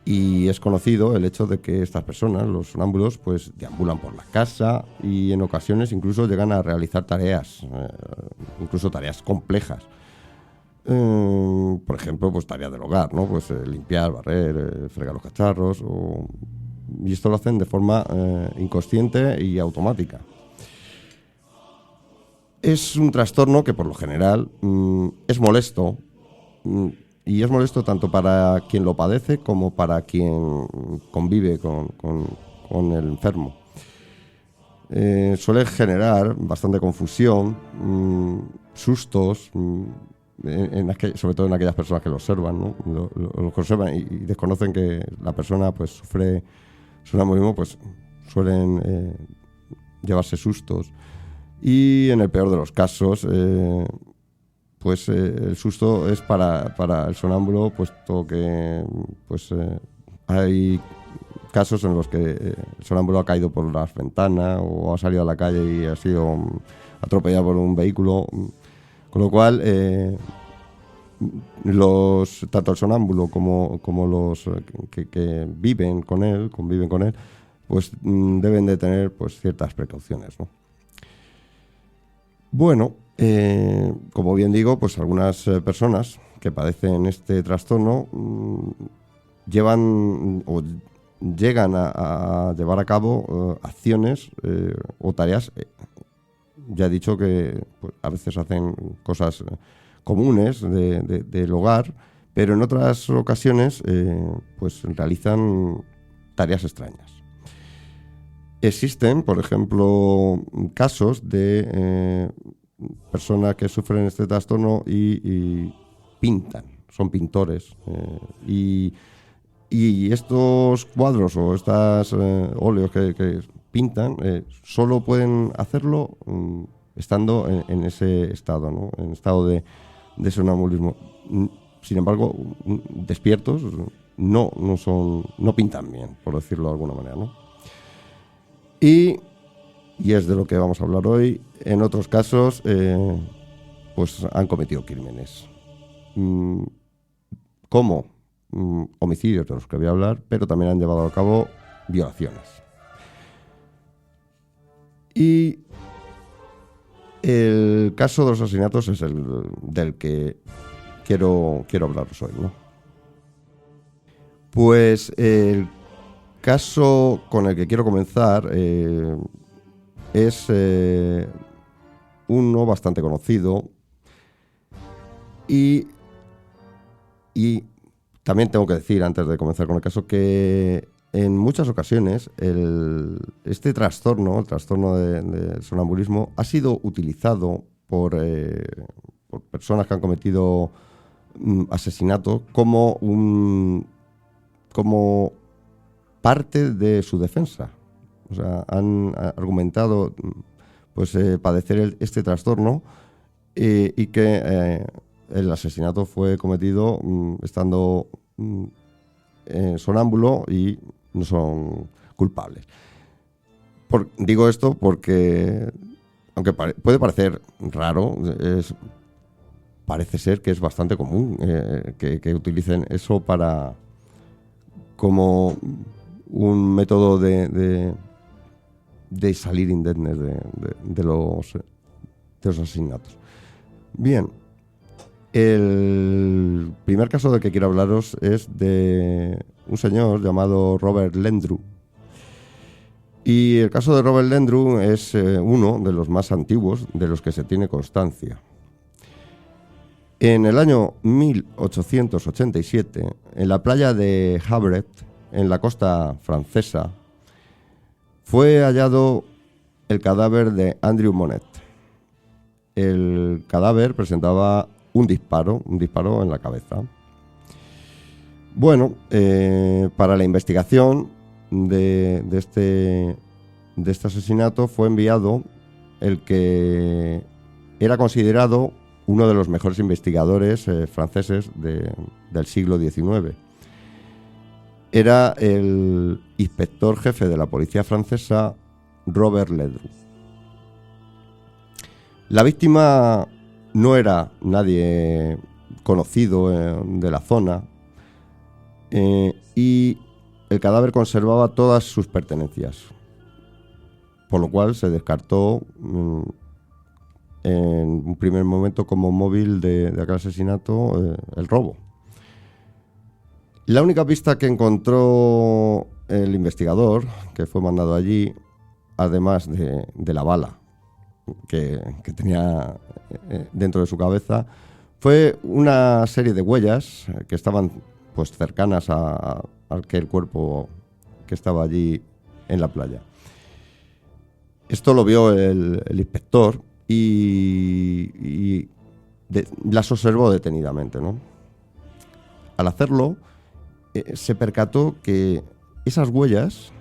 Y es conocido el hecho de que estas personas, los sonámbulos, pues deambulan por la casa y en ocasiones incluso llegan a realizar tareas, incluso tareas complejas. Por ejemplo, pues tareas del hogar, ¿no? Pues limpiar, barrer, fregar los cacharros. Y esto lo hacen de forma inconsciente y automática. Es un trastorno que por lo general es molesto. Y es molesto tanto para quien lo padece como para quien convive con el enfermo. Suele generar bastante confusión, sustos, sobre todo en aquellas personas que lo observan, ¿no? Lo observan y desconocen que la persona pues sufre sonambulismo, pues suelen llevarse sustos. Y en el peor de los casos... pues el susto es para el sonámbulo, puesto que hay casos en los que el sonámbulo ha caído por las ventanas o ha salido a la calle y ha sido atropellado por un vehículo, con lo cual tanto el sonámbulo como los que conviven con él, pues deben de tener pues ciertas precauciones, ¿no? Bueno, como bien digo, pues algunas personas que padecen este trastorno llevan o llegan a llevar a cabo acciones o tareas. Ya he dicho que pues, a veces hacen cosas comunes del hogar, pero en otras ocasiones pues realizan tareas extrañas. Existen, por ejemplo, casos de personas que sufren este trastorno y pintan, son pintores. Y estos cuadros o estos óleos que pintan solo pueden hacerlo estando en ese estado, ¿no? En estado de sonambulismo. Sin embargo, despiertos no pintan bien, por decirlo de alguna manera, ¿no? Y es de lo que vamos a hablar hoy. En otros casos, pues han cometido crímenes. Como homicidios de los que voy a hablar, pero también han llevado a cabo violaciones. Y el caso de los asesinatos es el del que quiero hablaros hoy, ¿no? Pues el caso con el que quiero comenzar es uno bastante conocido. Y también tengo que decir, antes de comenzar con el caso, que en muchas ocasiones este trastorno, el trastorno de sonambulismo, ha sido utilizado por personas que han cometido asesinatos como parte de su defensa. O sea, han argumentado pues padecer este trastorno y que el asesinato fue cometido estando sonámbulo y no son culpables. Digo esto porque, aunque puede parecer raro, parece ser que es bastante común que utilicen eso como un método de salir indemnes de los asesinatos. Bien, el primer caso del que quiero hablaros es de un señor llamado Robert Landru. Y el caso de Robert Landru es uno de los más antiguos de los que se tiene constancia. En el año 1887, en la playa de Havre, en la costa francesa, fue hallado el cadáver de Andrew Monet. El cadáver presentaba un disparo en la cabeza. Bueno, para la investigación de este asesinato fue enviado el que era considerado uno de los mejores investigadores franceses del siglo XIX. Era el inspector jefe de la policía francesa, Robert Landru. La víctima no era nadie conocido de la zona y el cadáver conservaba todas sus pertenencias, por lo cual se descartó en un primer momento como móvil de aquel asesinato el robo. La única pista que encontró el investigador, que fue mandado allí, además de la bala que tenía dentro de su cabeza, fue una serie de huellas que estaban pues cercanas a aquel cuerpo que estaba allí en la playa. Esto lo vio el inspector y las observó detenidamente, ¿no? Al hacerlo, se percató que esas huellas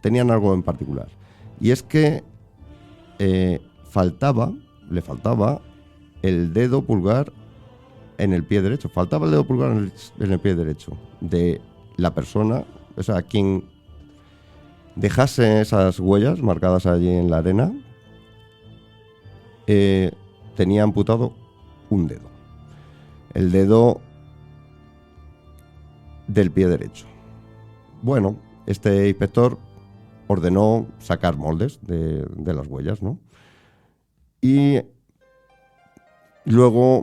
tenían algo en particular. Y es que le faltaba el dedo pulgar en el pie derecho. Faltaba el dedo pulgar en el pie derecho de la persona, o sea, quien dejase esas huellas marcadas allí en la arena, tenía amputado un dedo. El dedo del pie derecho. Bueno, este inspector ordenó sacar moldes de las huellas, ¿no? Y luego,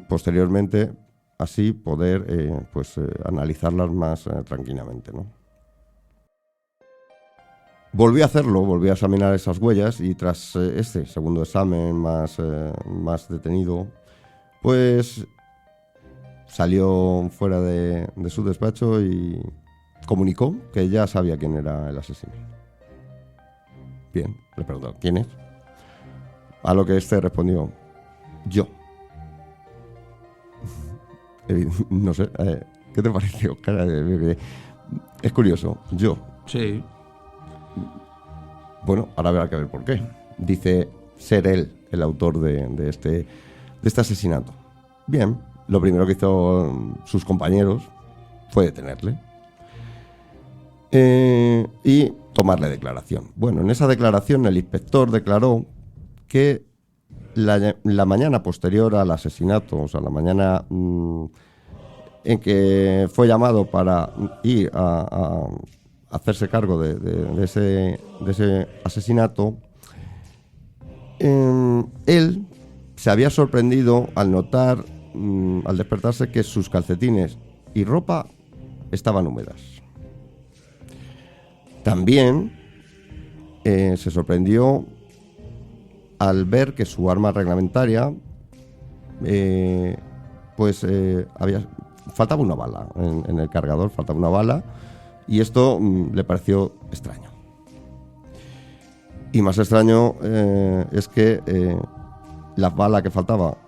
posteriormente, así poder analizarlas más tranquilamente, ¿no? Volví a hacerlo, volví a examinar esas huellas y tras este segundo examen más detenido, pues salió fuera de su despacho y comunicó que ya sabía quién era el asesino. Bien, le preguntó, ¿quién es? A lo que este respondió, yo. No sé, ¿qué te parece, Oscar? Es curioso, yo. Sí. Bueno, ahora habrá que ver por qué. Dice ser él el autor de este asesinato. Bien, lo primero que hizo sus compañeros fue detenerle y tomarle declaración. Bueno, en esa declaración el inspector declaró que la mañana posterior al asesinato, o sea, la mañana en que fue llamado para ir a hacerse cargo de ese asesinato, él se había sorprendido al notar, al despertarse, que sus calcetines y ropa estaban húmedas. También se sorprendió al ver que su arma reglamentaria, faltaba una bala en el cargador, faltaba una bala, y esto le pareció extraño. Y más extraño es que la bala que faltaba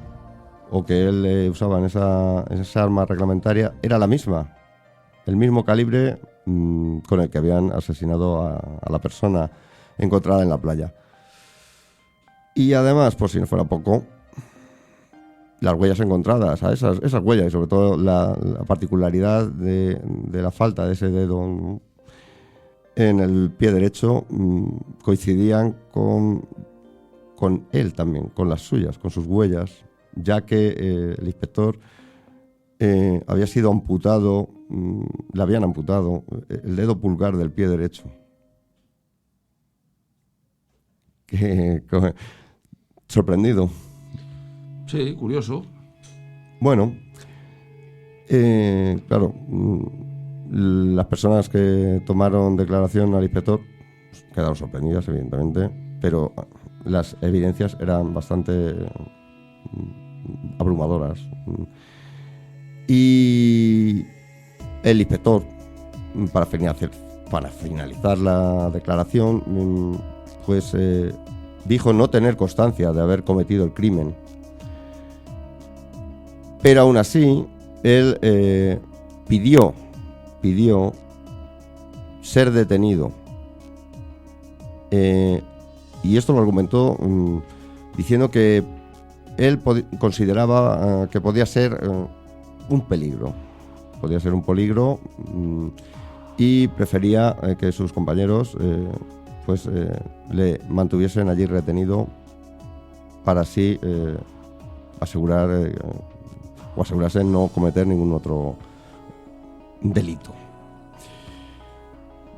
o que él usaba en esa arma reglamentaria era la misma, el mismo calibre con el que habían asesinado a la persona encontrada en la playa. Y además, por si no fuera poco, las huellas encontradas, esas huellas, y sobre todo la particularidad de la falta de ese dedo en el pie derecho, coincidían con él también, con las suyas, con sus huellas, ya que el inspector había sido amputado, le habían amputado el dedo pulgar del pie derecho. Sorprendido. Sí, curioso. Bueno, claro, las personas que tomaron declaración al inspector quedaron sorprendidas, evidentemente, pero las evidencias eran bastante abrumadoras. Y el inspector, para finalizar la declaración, pues dijo no tener constancia de haber cometido el crimen. Pero aún así, él pidió ser detenido. Y esto lo argumentó diciendo que él consideraba que podía ser un peligro. Podía ser un peligro y prefería que sus compañeros le mantuviesen allí retenido para así asegurarse de no cometer ningún otro delito.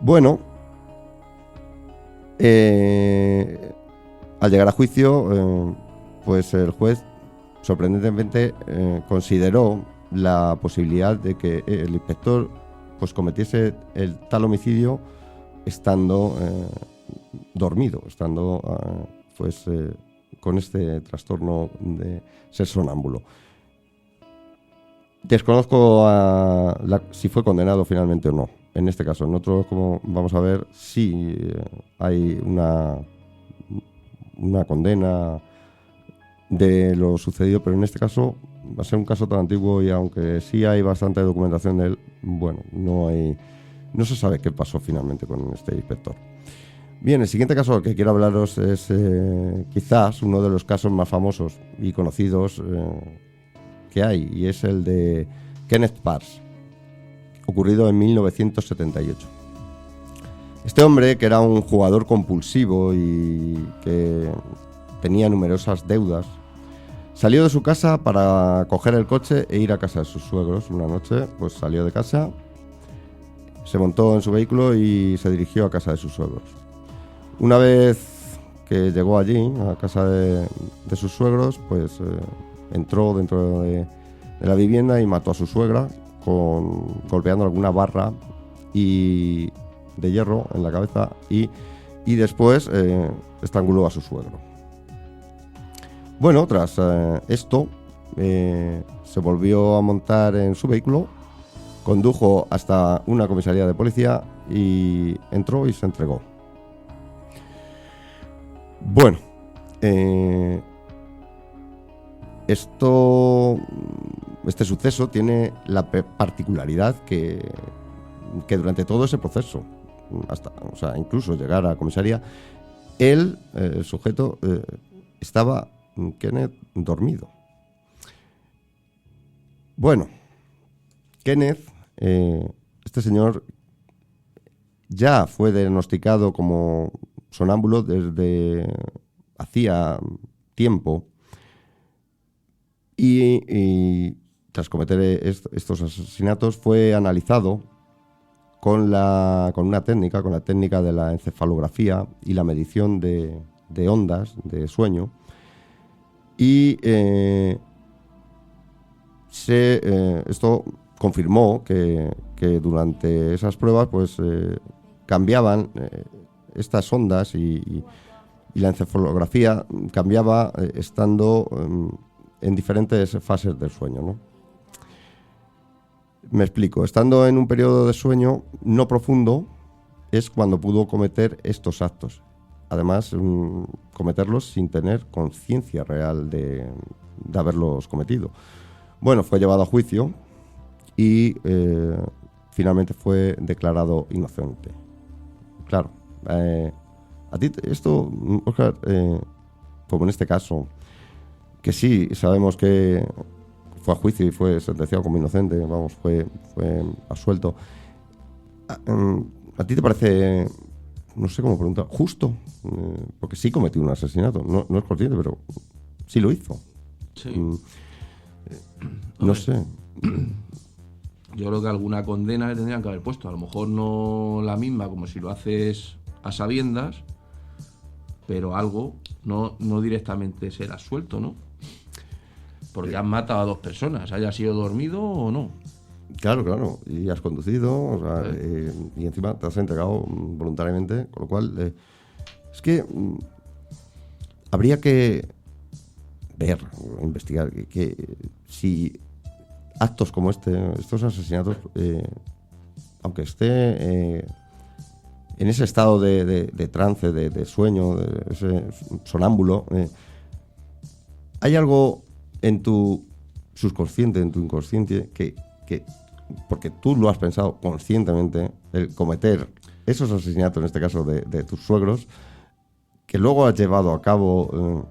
Bueno, al llegar a juicio, pues el juez sorprendentemente consideró la posibilidad de que el inspector pues cometiese el tal homicidio estando dormido, estando con este trastorno de ser sonámbulo. Desconozco si fue condenado finalmente o no. En este caso, en otros, como vamos a ver, sí hay una condena de lo sucedido, pero en este caso va a ser un caso tan antiguo y aunque sí hay bastante documentación de él, bueno, no se sabe qué pasó finalmente con este inspector. Bien, el siguiente caso que quiero hablaros es quizás uno de los casos más famosos y conocidos que hay, y es el de Kenneth Parrs, ocurrido en 1978. Este hombre, que era un jugador compulsivo y que tenía numerosas deudas, salió de su casa para coger el coche e ir a casa de sus suegros. Una noche, pues salió de casa, se montó en su vehículo y se dirigió a casa de sus suegros. Una vez que llegó allí, a casa de sus suegros, pues entró dentro de la vivienda y mató a su suegra golpeando alguna barra de hierro en la cabeza y después estranguló a su suegro. Bueno, tras esto se volvió a montar en su vehículo, condujo hasta una comisaría de policía y entró y se entregó. Bueno, este suceso tiene la particularidad que durante todo ese proceso, incluso llegar a la comisaría, el sujeto estaba, Kenneth, dormido. Bueno, Kenneth, este señor ya fue diagnosticado como sonámbulo desde hacía tiempo y tras cometer estos asesinatos fue analizado con la técnica de la encefalografía y la medición de ondas de sueño y esto confirmó que durante esas pruebas pues cambiaban estas ondas y y la encefalografía cambiaba estando en diferentes fases del sueño, ¿no? Me explico. Estando en un periodo de sueño no profundo es cuando pudo cometer estos actos. Además, cometerlos sin tener conciencia real de haberlos cometido. Bueno, fue llevado a juicio y finalmente fue declarado inocente. Claro, a ti esto, Óscar, como en este caso, que sí sabemos que fue a juicio y fue sentenciado como inocente, vamos, fue absuelto. ¿A ti te parece, no sé cómo preguntar, justo? Porque sí cometió un asesinato, no es consciente, pero sí lo hizo. Sí. No sé. Yo creo que alguna condena le tendrían que haber puesto. A lo mejor no la misma, como si lo haces a sabiendas, pero algo, no directamente ser absuelto, ¿no? Porque has matado a 2 personas, haya sido dormido o no. Claro, y has conducido, o sea, y encima te has entregado voluntariamente, con lo cual es que habría que ver, investigar, que si actos como estos asesinatos, aunque esté en ese estado de trance, de sueño, de ese sonámbulo, hay algo en tu subconsciente, en tu inconsciente, que porque tú lo has pensado conscientemente, el cometer esos asesinatos, en este caso de tus suegros, que luego has llevado a cabo.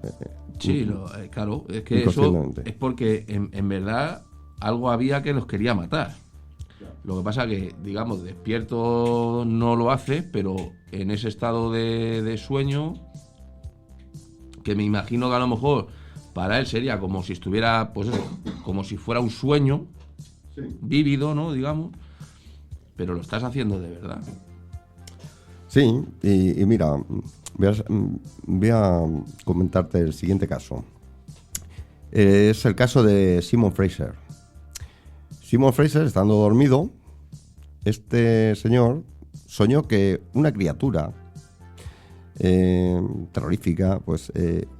Sí, claro, es que eso es porque en verdad algo había que los quería matar. Lo que pasa que, digamos, despierto no lo hace, pero en ese estado de sueño, que me imagino que a lo mejor para él sería como si estuviera, pues eso, como si fuera un sueño vívido, ¿no? Digamos, pero lo estás haciendo de verdad. Sí, y mira, voy a comentarte el siguiente caso. Es el caso de Simon Fraser. Simon Fraser, estando dormido, este señor soñó que una criatura terrorífica pues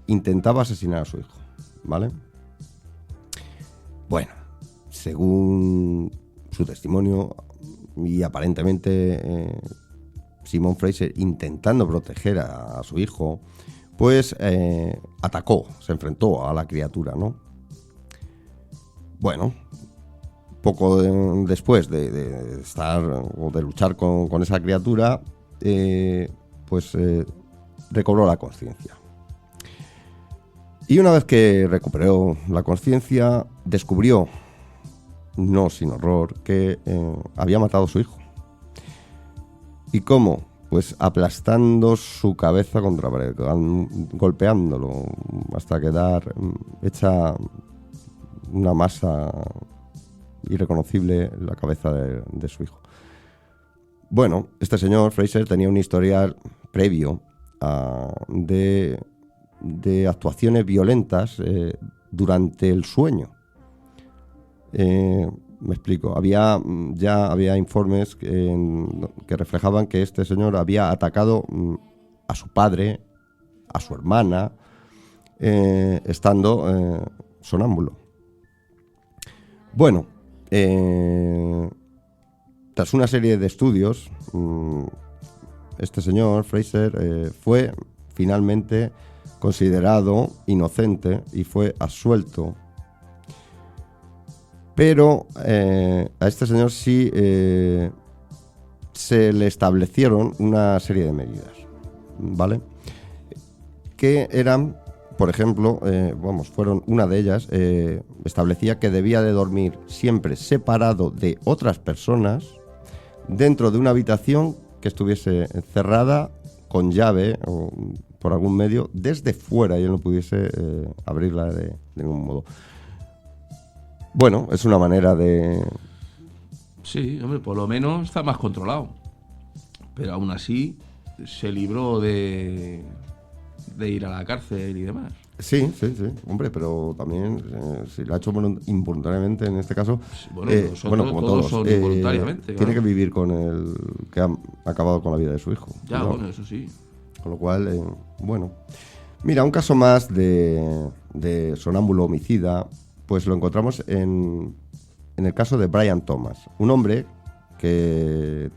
intentaba asesinar a su hijo, ¿vale? Bueno, según su testimonio y aparentemente Simon Fraser, intentando proteger a su hijo, pues atacó, se enfrentó a la criatura, ¿no? Bueno, poco después de estar o de luchar con esa criatura, pues recobró la conciencia. Y una vez que recuperó la conciencia, descubrió, no sin horror, que había matado a su hijo. ¿Y cómo? Pues aplastando su cabeza contra la pared, golpeándolo hasta quedar hecha una masa irreconocible la cabeza de su hijo. Bueno, este señor Fraser tenía un historial previo de actuaciones violentas durante el sueño. Me explico. Ya había informes que reflejaban que este señor había atacado a su padre, a su hermana, estando sonámbulo. Bueno, tras una serie de estudios, este señor Fraser fue finalmente considerado inocente y fue absuelto. Pero a este señor sí se le establecieron una serie de medidas, ¿vale? Que eran, por ejemplo, fueron una de ellas, establecía que debía de dormir siempre separado de otras personas dentro de una habitación que estuviese cerrada con llave o por algún medio desde fuera y él no pudiese abrirla de ningún modo. Bueno, es una manera de... Sí, hombre, por lo menos está más controlado. Pero aún así se libró de ir a la cárcel y demás. Sí, hombre, pero también si lo ha hecho involuntariamente en este caso, bueno, como todos son involuntariamente. Tiene que vivir con el que ha acabado con la vida de su hijo. Ya, ¿no? Bueno, eso sí. Con lo cual, bueno. Mira, un caso más de sonámbulo homicida, pues lo encontramos en el caso de Brian Thomas, un hombre que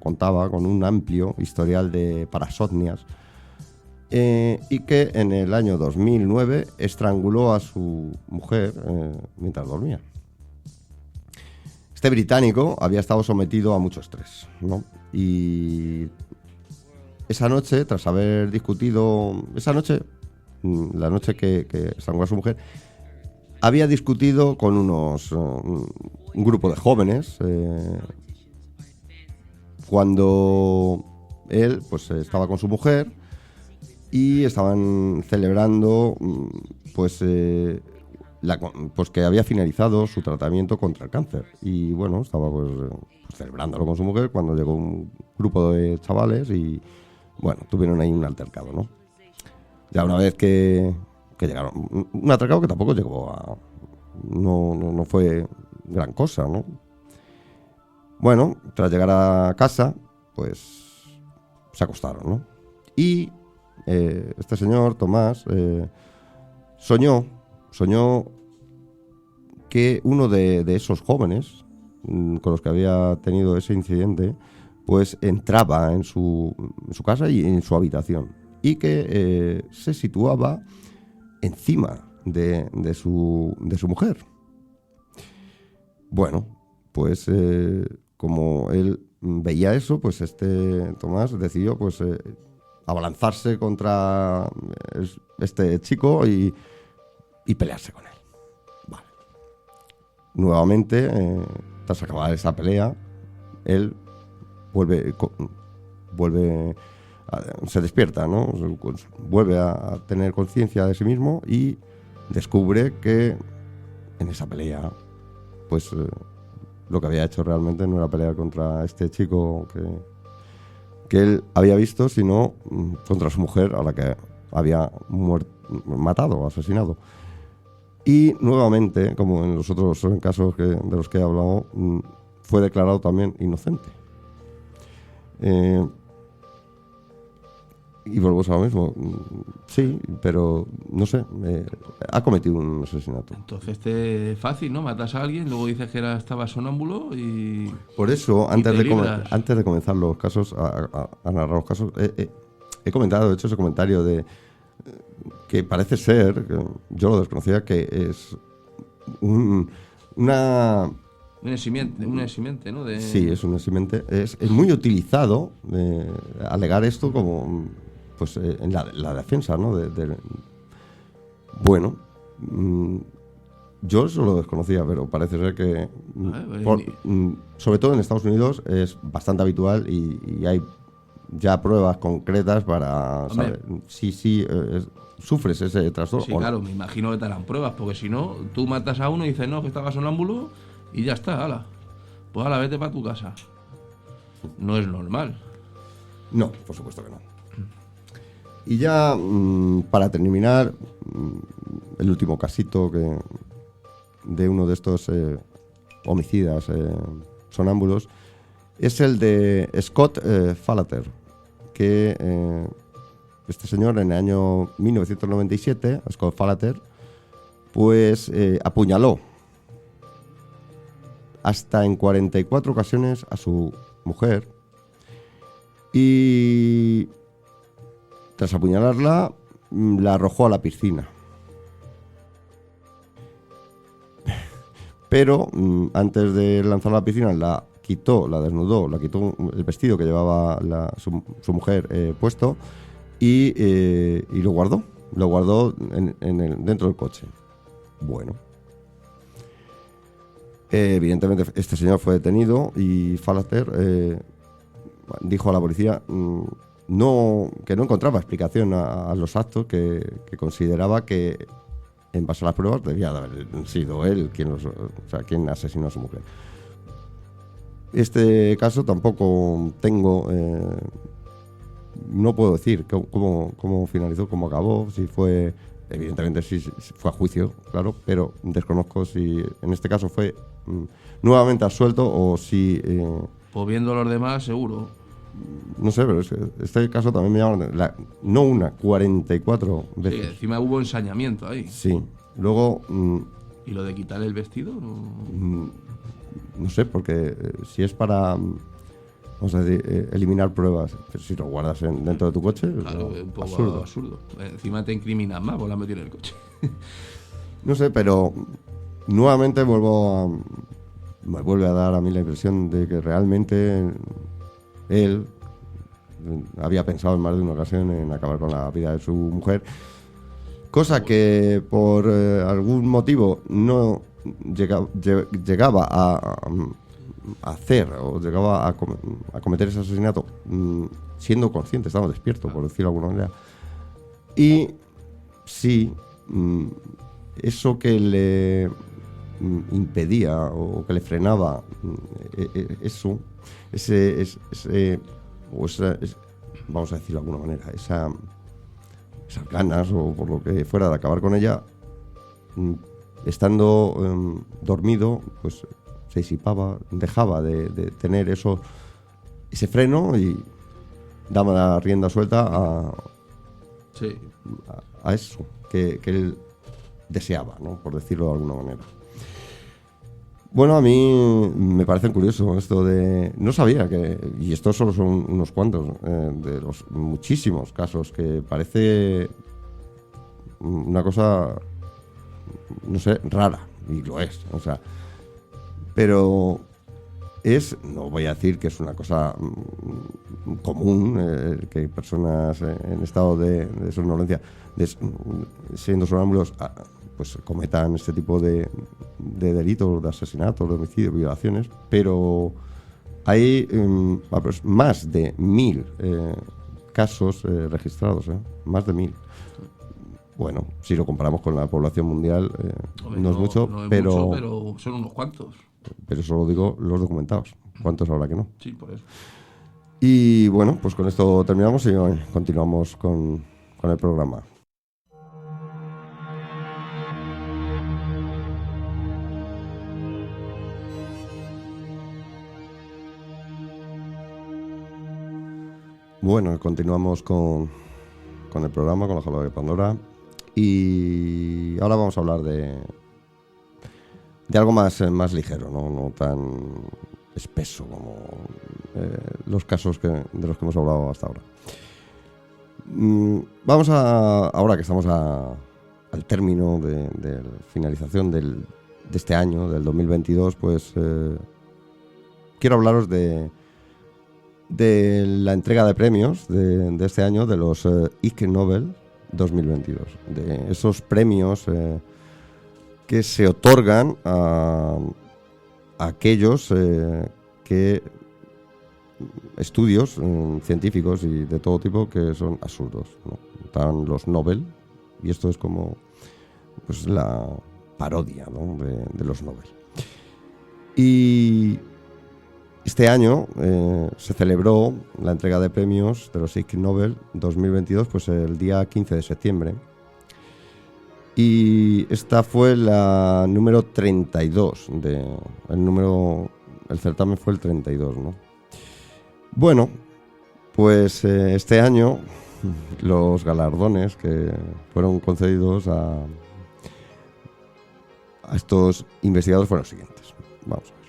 contaba con un amplio historial de parasomnias y que en el año 2009 estranguló a su mujer mientras dormía. Este británico había estado sometido a mucho estrés, ¿no? Y esa noche, tras haber discutido... la noche que estranguló a su mujer, había discutido con un grupo de jóvenes cuando él pues estaba con su mujer y estaban celebrando pues que había finalizado su tratamiento contra el cáncer. Y bueno, estaba pues celebrándolo con su mujer cuando llegó un grupo de chavales y bueno, tuvieron ahí un altercado, ¿no? Ya una vez que llegaron, un atracado que tampoco llegó a... No fue gran cosa, ¿no? Bueno, tras llegar a casa, pues se acostaron, ¿no? Y este señor, Tomás, soñó que uno de esos jóvenes con los que había tenido ese incidente, pues entraba en su casa y en su habitación y que se situaba encima de su mujer. Bueno, pues como él veía eso, pues este Tomás decidió pues abalanzarse contra este chico y pelearse con él. Vale. Nuevamente, tras acabar esa pelea, él se despierta, ¿no? Vuelve a tener conciencia de sí mismo y descubre que en esa pelea, pues lo que había hecho realmente no era pelear contra este chico que él había visto, sino contra su mujer, a la que había matado, asesinado. Y nuevamente, como en los otros casos de los que he hablado, fue declarado también inocente. Y volvemos a lo mismo. Sí, pero no sé, ha cometido un asesinato. Entonces es fácil, ¿no? Matas a alguien, luego dices que estaba sonámbulo y... Por eso, antes de comenzar los casos, a narrar los casos, he comentado, de hecho, ese comentario de que parece ser, que yo lo desconocía, que es una... Un eximiente, ¿no? Sí, es un eximiente. Es muy utilizado alegar esto como pues en la defensa, ¿no? Bueno, yo eso lo desconocía, pero parece ser que sobre todo en Estados Unidos es bastante habitual y hay ya pruebas concretas para saber si sufres ese trastorno. Sí, claro, me imagino que te harán pruebas, porque si no, tú matas a uno y dices, no, que estaba sonámbulo y ya está, ala. Pues ala, vete para tu casa. No es normal. No, por supuesto que no. Y ya, para terminar, el último casito de uno de estos homicidas sonámbulos es el de Scott Falater, que este señor en el año 1997, Scott Falater, pues apuñaló hasta en 44 ocasiones a su mujer y tras apuñalarla la arrojó a la piscina. Pero antes de lanzarla a la piscina la desnudó, la quitó el vestido que llevaba su mujer puesto y lo guardó dentro del coche. Bueno. Evidentemente este señor fue detenido y Falater dijo a la policía que no encontraba explicación a los actos, que consideraba que en base a las pruebas debía de haber sido él quien asesinó a su mujer. Este caso tampoco tengo, no puedo decir cómo finalizó, cómo acabó, si fue, evidentemente sí fue a juicio, claro, pero desconozco si en este caso fue nuevamente absuelto o si... Pues viendo los demás, seguro. no sé, pero es que este caso también me llama no una, 44 Sí, veces. encima hubo ensañamiento ahí. Sí. Luego, ¿Y lo de quitar el vestido? no sé, porque si es para, vamos a decir, eliminar pruebas, pero si lo guardas dentro de tu coche, Claro, es un poco absurdo. Encima te incriminas más, pues la has metido en el coche. No sé, pero nuevamente me vuelve a dar a mí la impresión de que realmente él había pensado en más de una ocasión en acabar con la vida de su mujer, cosa que por algún motivo no llegaba a hacer o llegaba a cometer ese asesinato siendo consciente, estaba despierto, por decirlo de alguna manera. Y sí, eso que le impedía o que le frenaba eso, vamos a decirlo de alguna manera, esas ganas o por lo que fuera de acabar con ella, estando dormido, pues se disipaba, dejaba de tener ese freno y daba la rienda suelta a eso que él deseaba, ¿no? Por decirlo de alguna manera. Bueno, a mí me parece curioso esto de... No sabía que... Y estos solo son unos cuantos de los muchísimos casos que parece una cosa, no sé, rara. Y lo es, o sea... Pero no voy a decir que es una cosa común, que personas en estado de somnolencia, siendo sonámbulos, pues cometan este tipo de delitos, de asesinatos, de homicidios, violaciones, pero hay más de 1000 casos registrados, más de 1000. Bueno, si lo comparamos con la población mundial, no es mucho, pero son unos cuantos. Pero solo digo los documentados. ¿Cuántos habrá que no? Sí, por eso. Y bueno, pues con esto terminamos y continuamos con el programa. Bueno, continuamos con el programa, con la Jaula de Pandora. Y ahora vamos a hablar de algo más ligero, no tan espeso como los casos de los que hemos hablado hasta ahora. Vamos ahora que estamos al término de finalización de este año, del 2022, pues quiero hablaros de la entrega de premios de este año, de los Ig Nobel 2022, de esos premios que se otorgan a aquellos estudios científicos y de todo tipo que son absurdos, ¿no? Están los Nobel, y esto es como pues la parodia, ¿no? de los Nobel. Y este año se celebró la entrega de premios de los Ig Nobel 2022, pues el día 15 de septiembre. Y esta fue la número 32 el certamen fue el 32, ¿no? Bueno, pues este año los galardones que fueron concedidos a estos investigadores fueron los siguientes. Vamos a ver.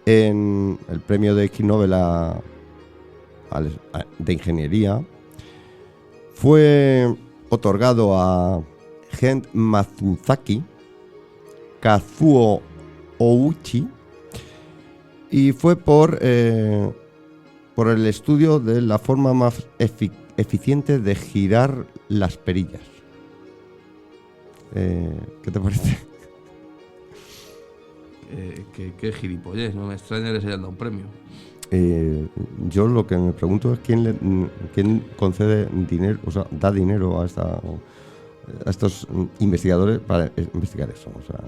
En el premio de Ig Nobel de Ingeniería fue otorgado a Gen Matsuzaki, Kazuo Ouchi, y fue por el estudio de la forma más eficiente de girar las perillas. ¿Qué te parece? Qué gilipollez, no me extraña que se hayan dado un premio. Yo lo que me pregunto es quién concede dinero, o sea, da dinero a estos investigadores para investigar eso, o sea,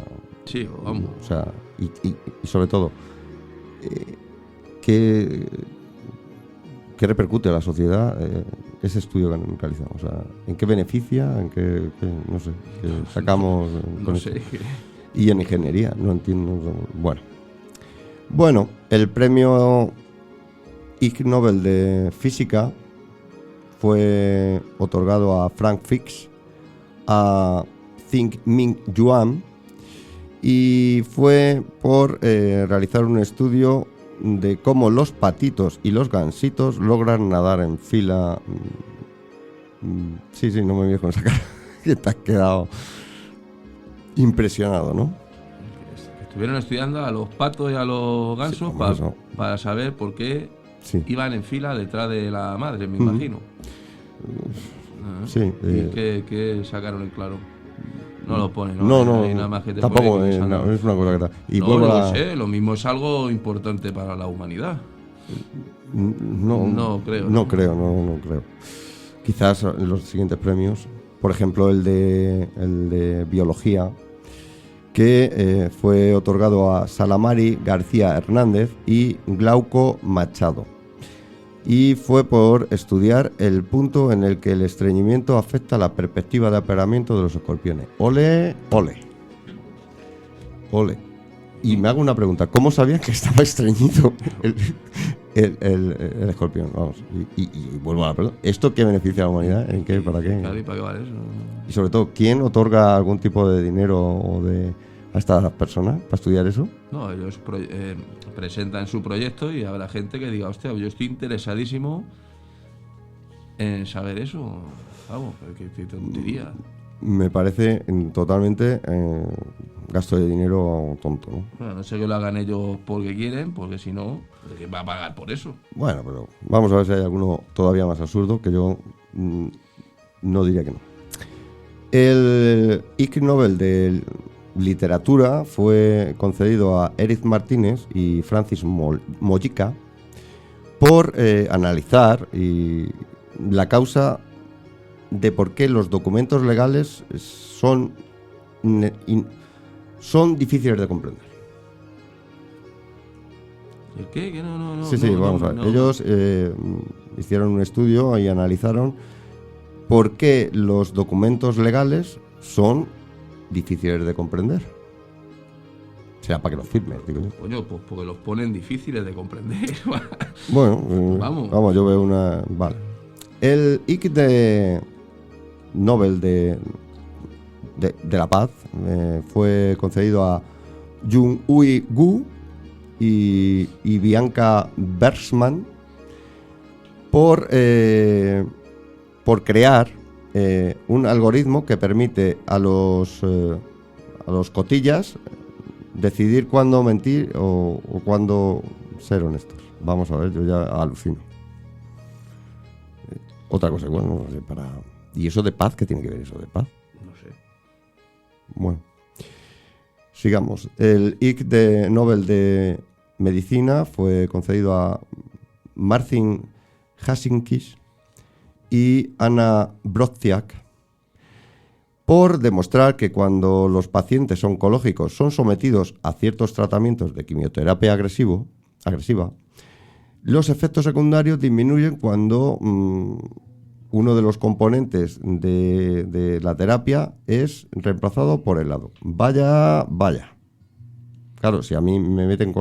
sí, vamos, o sea, y sobre todo ¿qué repercute a la sociedad ese estudio que realizamos? O sea, ¿en qué beneficia? ¿En qué no sé, qué sacamos con esto? Y en ingeniería, no entiendo. Bueno, el premio Ig Nobel de Física fue otorgado a Frank Fix, a Ming Yuan, y fue por realizar un estudio de cómo los patitos y los gansitos logran nadar en fila. Sí, no me mires con esa cara, que te has quedado impresionado, ¿no? Estuvieron estudiando a los patos y a los gansos para saber por qué iban en fila detrás de la madre, me imagino. Sí. ¿Y qué sacaron en claro? No lo pone, ¿no? No, hay nada más que te tampoco pone es una cosa que está. Y no lo sé, lo mismo es algo importante para la humanidad. No creo. No creo. Quizás los siguientes premios, por ejemplo el de biología, que fue otorgado a Salamari García Hernández y Glauco Machado, y fue por estudiar el punto en el que el estreñimiento afecta la perspectiva de apareamiento de los escorpiones. ¡Ole! Y me hago una pregunta, ¿cómo sabían que estaba estreñido el escorpión? Vamos, y vuelvo a la pregunta, ¿esto qué beneficia a la humanidad? ¿En qué? ¿Para qué? Claro, ¿y para qué vale eso? Y sobre todo, ¿quién otorga algún tipo de dinero a estas personas para estudiar eso? No, ellos presentan su proyecto y habrá gente que diga, hostia, yo estoy interesadísimo en saber eso. Vamos, qué tontería. Me parece totalmente gasto de dinero tonto, ¿no? Bueno, no sé que lo hagan ellos porque quieren, porque si no, ¿quién va a pagar por eso? Bueno, pero vamos a ver si hay alguno todavía más absurdo, que yo no diría que no. El Ig Nobel de Literatura fue concedido a Eric Martínez y Francis Mojica por analizar la causa de por qué los documentos legales son difíciles de comprender. ¿El qué? ¿Que no? Sí, vamos a ver. Ellos hicieron un estudio y analizaron por qué los documentos legales son difíciles de comprender. Será para que los firmes, digo yo. Coño, pues porque los ponen difíciles de comprender. Bueno, vamos, yo veo una... Vale. El Ig de Nobel de la Paz fue concedido a Jung-Hui Gu y Bianca Bergsman por crear un algoritmo que permite a los cotillas decidir cuándo mentir o cuándo ser honestos. Vamos a ver, yo ya alucino. Otra cosa, bueno, no sé, ¿y eso de paz? ¿Qué tiene que ver eso de paz? No sé. Bueno, sigamos. El Ig de Nobel de Medicina fue concedido a Marcin Hasinkis y Anna Brodziak por demostrar que cuando los pacientes oncológicos son sometidos a ciertos tratamientos de quimioterapia agresiva, los efectos secundarios disminuyen cuando uno de los componentes de la terapia es reemplazado por helado. Vaya. Claro, si a mí me meten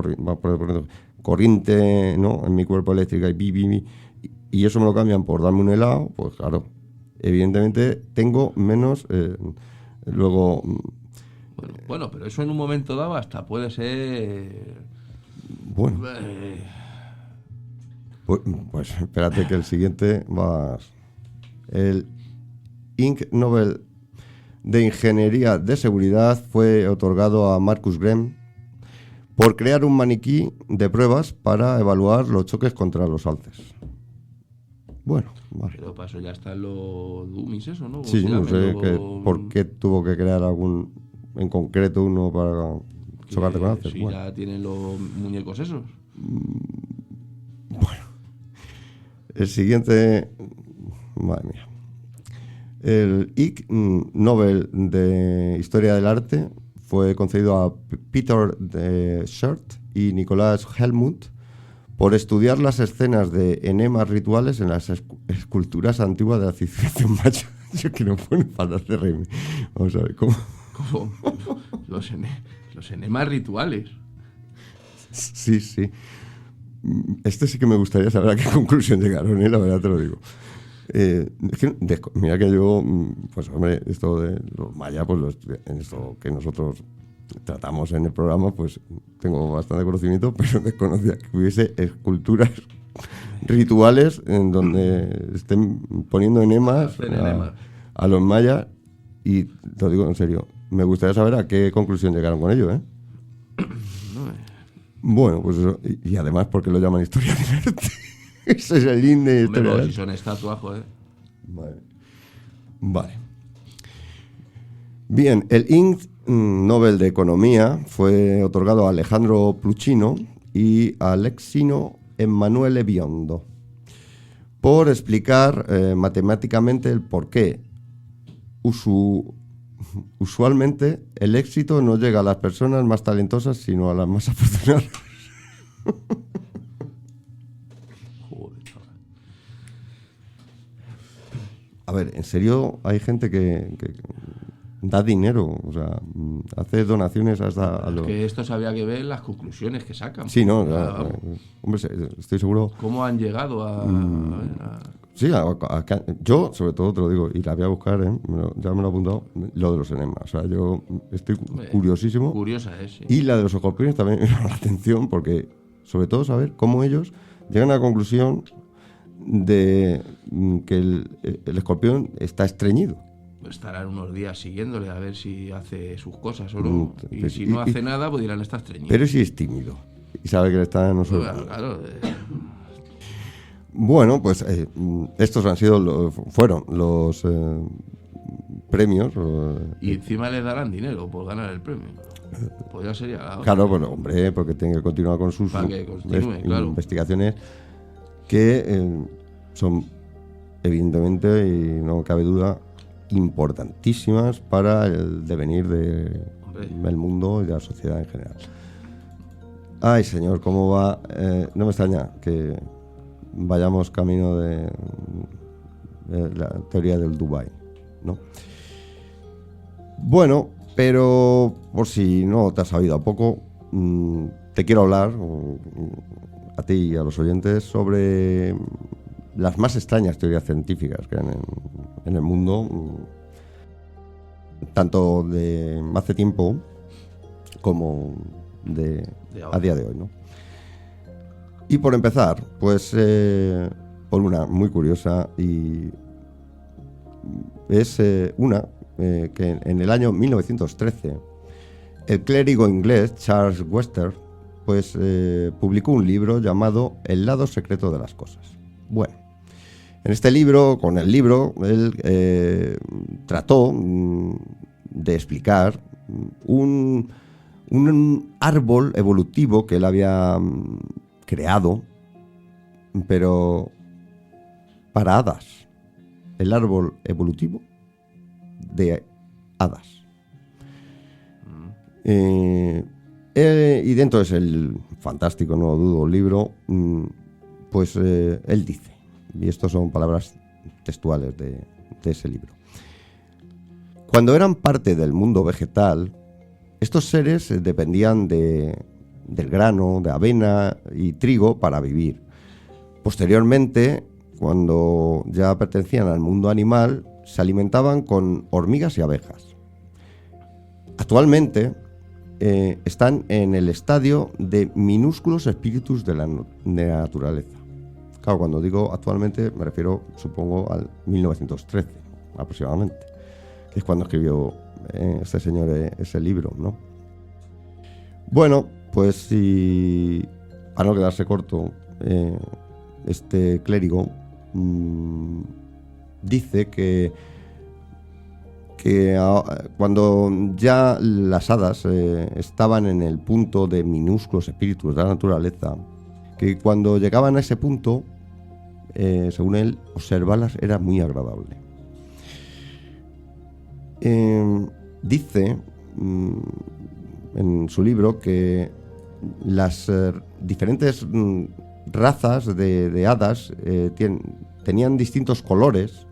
corriente, ¿no?, en mi cuerpo eléctrica y eso me lo cambian por darme un helado, pues claro, evidentemente tengo menos luego... Bueno, pero eso en un momento dado hasta puede ser... Bueno. Pues espérate que el siguiente va... El Ig Nobel de Ingeniería de Seguridad fue otorgado a Marcus Graham por crear un maniquí de pruebas para evaluar los choques contra los alces. Bueno, vale. Pero para eso ya están los dummies, eso, ¿no? Sí, no sé por qué tuvo que crear algún en concreto uno para chocarte con alces. Si bueno, ya tienen los muñecos esos. Bueno. El siguiente... Madre mía. El Ig Nobel de Historia del Arte fue concedido a Peter Schert y Nicolás Helmut por estudiar las escenas de enemas rituales en las esculturas antiguas de la civilización maya. Yo que no puedo parar de reírme. Vamos a ver, ¿cómo? Los enemas rituales. Sí. Este sí que me gustaría saber a qué conclusión llegaron, la verdad te lo digo. Es que mira que yo, pues hombre, esto de los mayas, pues en esto que nosotros tratamos en el programa, pues tengo bastante conocimiento, pero desconocía que hubiese esculturas rituales en donde estén poniendo enemas a los mayas, y te lo digo en serio, me gustaría saber a qué conclusión llegaron con ello, ¿eh? Bueno, pues eso, y además porque lo llaman historia del arte. Ese es el IND de historia del arte. Si son estatuas, joder. Vale. Bien, el Ig Nobel de Economía fue otorgado a Alejandro Pluchino y a Alexino Emanuele Biondo por explicar matemáticamente el por qué usualmente el éxito no llega a las personas más talentosas, sino a las más afortunadas. Joder, chaval. A ver, en serio, hay gente que da dinero, o sea, hace donaciones hasta a los... Que esto se había que ver las conclusiones que sacan. Sí, no, hombre, estoy seguro... ¿Cómo han llegado a Sí, yo sobre todo te lo digo, y la voy a buscar, ya me lo he apuntado, lo de los enemas. O sea, yo estoy curiosísimo. Curiosa es, sí. Y la de los escorpiones también me llama la atención, porque sobre todo saber cómo ellos llegan a la conclusión de que el escorpión está estreñido. Estarán unos días siguiéndole a ver si hace sus cosas o no. Y Pues, si no hace nada, pues dirán, está estreñido. Pero si es tímido y sabe que le está en Bueno, claro. Bueno, pues estos fueron los premios. Y encima les darán dinero por ganar el premio. Pues ya sería la otra. Claro, bueno, hombre, porque tiene que continuar con sus Para que continúe, claro. investigaciones que son evidentemente, y no cabe duda, importantísimas para el devenir del mundo y de la sociedad en general. Ay, señor, ¿cómo va? No me extraña que vayamos camino de la teoría del Dubái, ¿no? Bueno, pero por si no te has sabido a poco, te quiero hablar a ti y a los oyentes sobre las más extrañas teorías científicas que hay en el mundo, tanto de hace tiempo como a día de hoy, ¿no? Y por empezar, pues por una muy curiosa, y es que en el año 1913 el clérigo inglés Charles Webster pues publicó un libro llamado El lado secreto de las cosas. Bueno, en este libro, él trató de explicar un árbol evolutivo que él había creado, pero para hadas. El árbol evolutivo de hadas. Y dentro es el fantástico, no lo dudo, libro, pues él dice, y estas son palabras textuales de ese libro: cuando eran parte del mundo vegetal, estos seres dependían del grano, de avena y trigo para vivir. Posteriormente, cuando ya pertenecían al mundo animal, se alimentaban con hormigas y abejas. Actualmente están en el estadio de minúsculos espíritus de la naturaleza. Claro, cuando digo actualmente me refiero, supongo, al 1913 aproximadamente, que es cuando escribió este señor ese libro, ¿no? Bueno, pues para no quedarse corto, este clérigo dice que cuando ya las hadas estaban en el punto de minúsculos espíritus de la naturaleza, que cuando llegaban a ese punto, según él, observarlas era muy agradable. Dice en su libro que las diferentes razas de hadas tenían distintos colores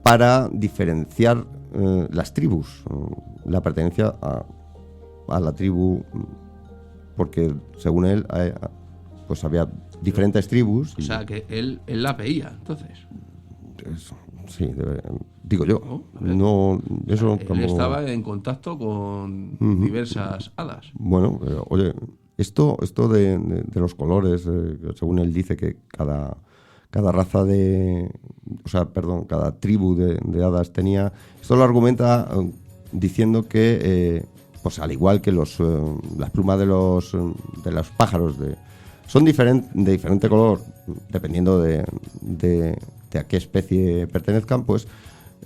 para diferenciar las tribus, la pertenencia a la tribu porque según él, pues había diferentes tribus. O sea, que él la veía, entonces. Eso, sí, digo yo. No, No, eso él como... estaba en contacto con diversas hadas. Bueno, oye, esto de los colores, según él dice que cada raza cada tribu de hadas tenía, esto lo argumenta diciendo que, pues al igual que las plumas de los pájaros son de diferente color, dependiendo de a qué especie pertenezcan, pues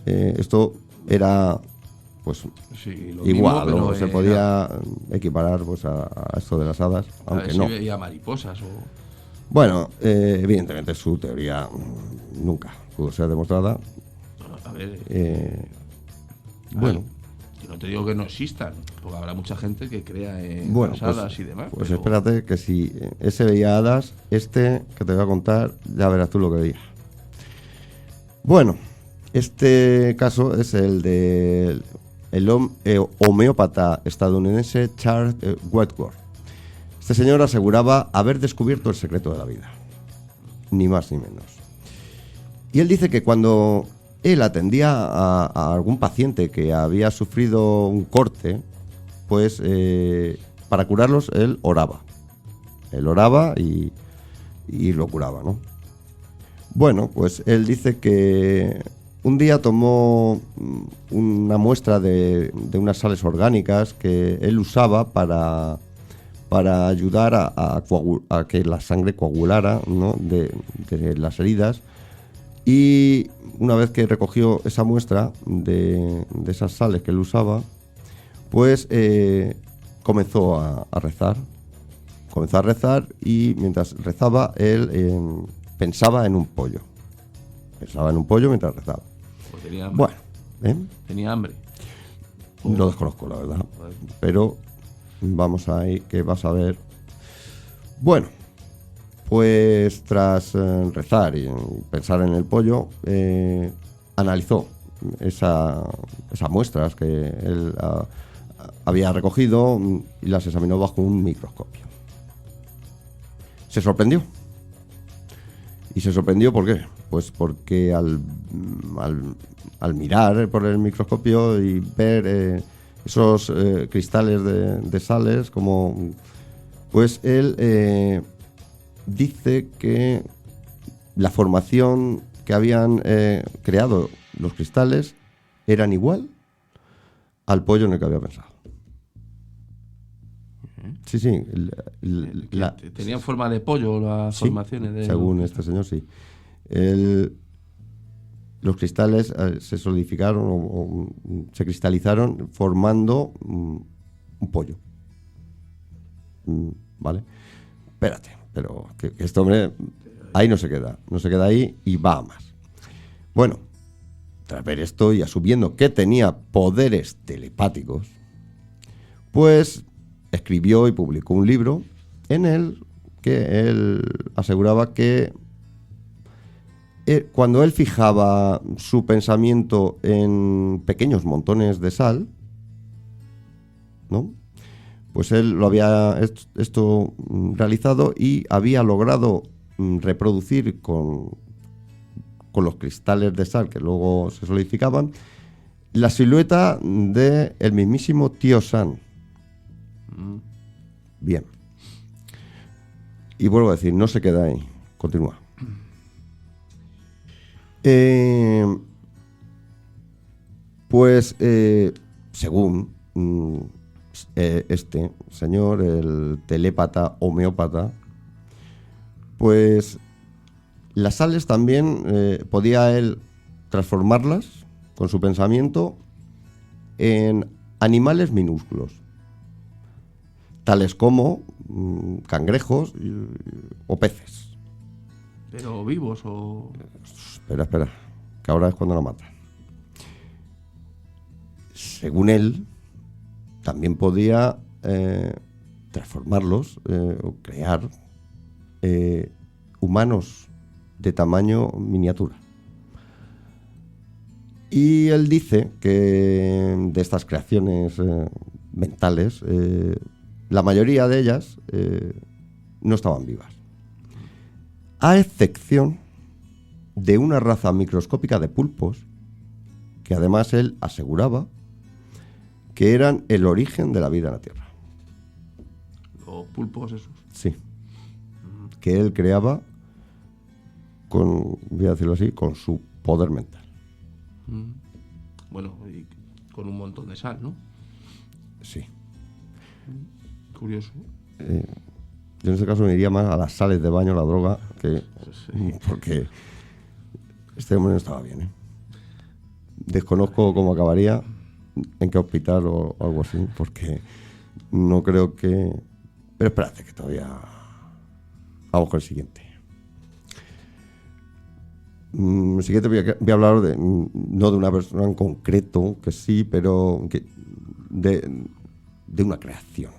esto era pues Sí, lo igual, mismo, ¿no? pero Se podía equiparar pues a esto de las hadas, a ver aunque si no. veía mariposas o... Bueno, evidentemente su teoría nunca pudo ser demostrada. A ver, Bueno, yo no te digo que no existan, porque habrá mucha gente que crea en bueno, las pues, hadas y demás. pues pero espérate que si ese veía hadas, este que te voy a contar, ya verás tú lo que veía. Bueno, este caso es el de homeópata estadounidense Charles Wentworth. Este señor aseguraba haber descubierto el secreto de la vida, ni más ni menos. Y él dice que cuando él atendía a algún paciente que había sufrido un corte, pues para curarlos él oraba. Él oraba y lo curaba, ¿no? Bueno, pues él dice que un día tomó una muestra de unas sales orgánicas que él usaba para ayudar a que la sangre coagulara, ¿no? de las heridas. Y una vez que recogió esa muestra de esas sales que él usaba, pues comenzó a rezar. Comenzó a rezar y mientras rezaba él pensaba en un pollo. Pensaba en un pollo mientras rezaba. pues tenía hambre. Bueno, Tenía hambre. lo desconozco, la verdad. Pero vamos ahí, que vas a ver. Bueno, pues tras rezar y pensar en el pollo, analizó esas muestras que él había recogido y las examinó bajo un microscopio. Se sorprendió. ¿Y se sorprendió por qué? Pues porque al mirar por el microscopio y ver esos cristales de sales, como pues él dice que la formación que habían creado los cristales eran igual al pollo en el que había pensado. Sí, sí. Tenían forma de pollo las sí, formaciones de... según este señor, sí. Los cristales se solidificaron o se cristalizaron formando un pollo. ¿Vale? Espérate, pero que este hombre ahí no se queda ahí y va a más. Bueno, tras ver esto y asumiendo que tenía poderes telepáticos, pues escribió y publicó un libro en el que él aseguraba que cuando él fijaba su pensamiento en pequeños montones de sal, ¿no? Pues él lo había esto realizado y había logrado reproducir con los cristales de sal que luego se solidificaban la silueta de el mismísimo Tío San. Bien. Y vuelvo a decir, no se queda ahí. Continúa. Pues según este señor, el telépata homeópata, pues las sales también podía él transformarlas con su pensamiento en animales minúsculos, tales como cangrejos o peces. ¿Pero vivos o...? Espera, que ahora es cuando lo matan. Según él, también podía transformarlos o crear humanos de tamaño miniatura. Y él dice que de estas creaciones mentales la mayoría de ellas no estaban vivas. A excepción de una raza microscópica de pulpos, que además él aseguraba que eran el origen de la vida en la Tierra. Los pulpos esos. Sí. Que él creaba con, voy a decirlo así, con su poder mental. Bueno, y con un montón de sal, ¿no? Sí. Curioso. Yo en este caso me iría más a las sales de baño, la droga, que porque este hombre no estaba bien, ¿eh? Desconozco cómo acabaría, en qué hospital o algo así, porque no creo que... Pero espérate, que todavía... Vamos con el siguiente. El siguiente voy a hablar no de una persona en concreto, que sí, pero de una creación.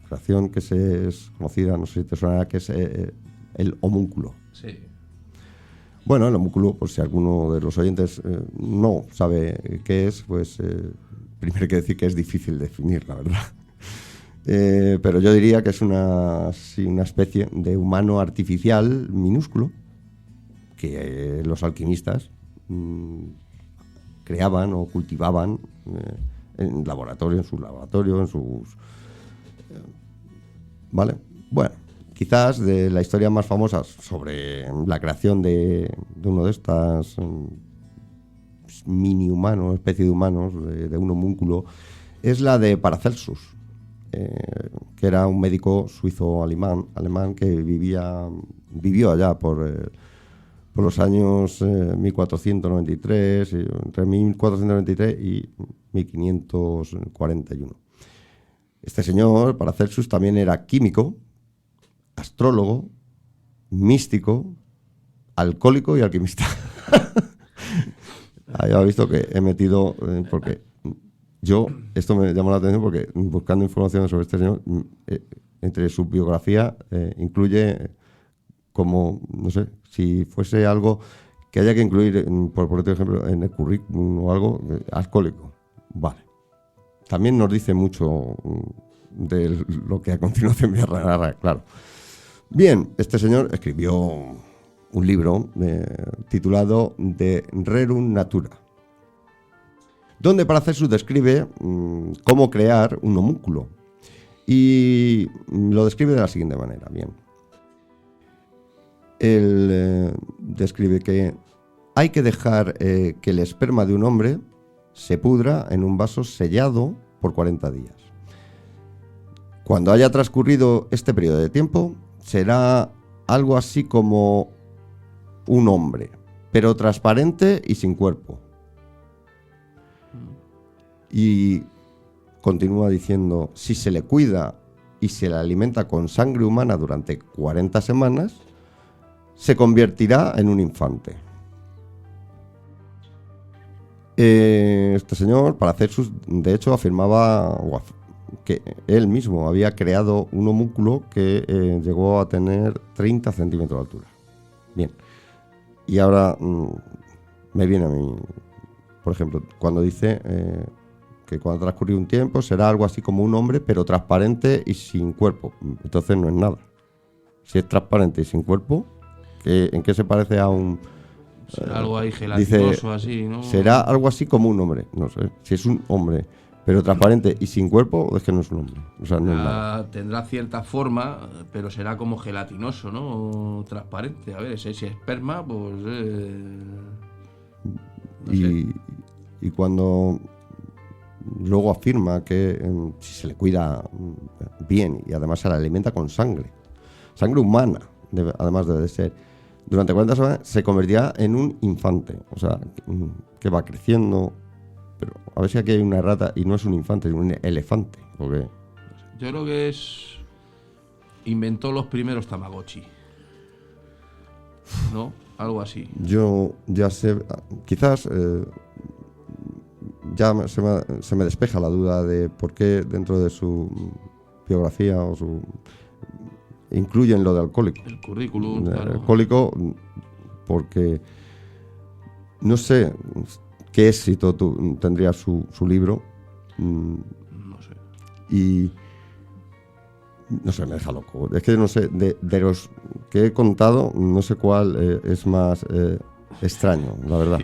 Creación que es conocida, no sé si te suena, que es el homúnculo. Sí. Bueno, el homúnculo, pues si alguno de los oyentes no sabe qué es, pues primero hay que decir que es difícil definir, la verdad. Pero yo diría que es una especie de humano artificial minúsculo que los alquimistas creaban o cultivaban en sus laboratorios, ¿vale? Bueno, quizás de la historia más famosa sobre la creación de uno de estas mini humanos, especie de humanos, de un homúnculo, es la de Paracelsus, que era un médico suizo-alemán que vivió allá por los años 1493, entre 1493 y 1541. Este señor, Paracelsus, también era químico, astrólogo, místico, alcohólico y alquimista. Ya he visto que he metido, porque esto me llamó la atención porque buscando información sobre este señor, entre su biografía incluye como, no sé, si fuese algo que haya que incluir, por ejemplo, en el currículum o algo, alcohólico. Vale. También nos dice mucho de lo que a continuación voy a narrar, claro. Bien, este señor escribió un libro titulado De Rerum Natura, donde Paracelsus describe cómo crear un homúnculo. Y lo describe de la siguiente manera. Bien. Él describe que hay que dejar que el esperma de un hombre se pudra en un vaso sellado por 40 días. Cuando haya transcurrido este periodo de tiempo, será algo así como un hombre, pero transparente y sin cuerpo. Y continúa diciendo, si se le cuida y se le alimenta con sangre humana durante 40 semanas, se convertirá en un infante. Este señor, Paracelsus, de hecho, afirmaba que él mismo había creado un homúnculo que llegó a tener 30 centímetros de altura. Bien. Y ahora me viene a mí, por ejemplo, cuando dice que cuando transcurrió un tiempo será algo así como un hombre, pero transparente y sin cuerpo. Entonces no es nada. Si es transparente y sin cuerpo, ¿en qué se parece a un...? Será algo ahí gelatinoso, dice, así, ¿no? Será algo así como un hombre. No sé. Si es un hombre, pero transparente y sin cuerpo, es que no es un hombre. O sea, no es nada. Tendrá cierta forma, pero será como gelatinoso, ¿no? O transparente. A ver, si es esperma, pues... no sé. Y cuando luego afirma que si se le cuida bien y además se le alimenta con sangre humana, además debe de ser, durante 40 semanas se convertirá en un infante. O sea, que va creciendo. Pero a ver si aquí hay una errata y no es un infante, es un elefante. Porque... Yo creo que inventó los primeros Tamagotchi, ¿no? Algo así. Yo ya sé, quizás ya se me despeja la duda de por qué dentro de su biografía o incluyen lo de alcohólico. El currículum, claro. Alcohólico, porque no sé qué éxito tendría su libro. No sé. Y no sé, me deja loco. Es que no sé, de los que he contado, no sé cuál es más extraño, la verdad.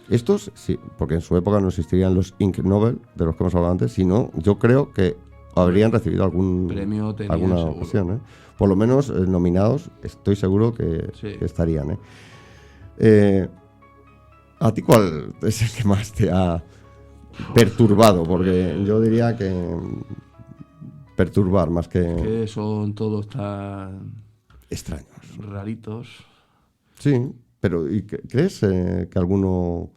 Estos, sí, porque en su época no existirían los Ink Nobel, de los que hemos hablado antes, sino yo creo que habrían recibido algún premio alguna seguro. ocasión, ¿eh? Por lo menos nominados, estoy seguro que estarían, ¿eh? ¿A ti cuál es el que más te ha perturbado? Porque yo diría que perturbar más que son todos tan extraños, raritos. Sí, pero ¿y crees que alguno?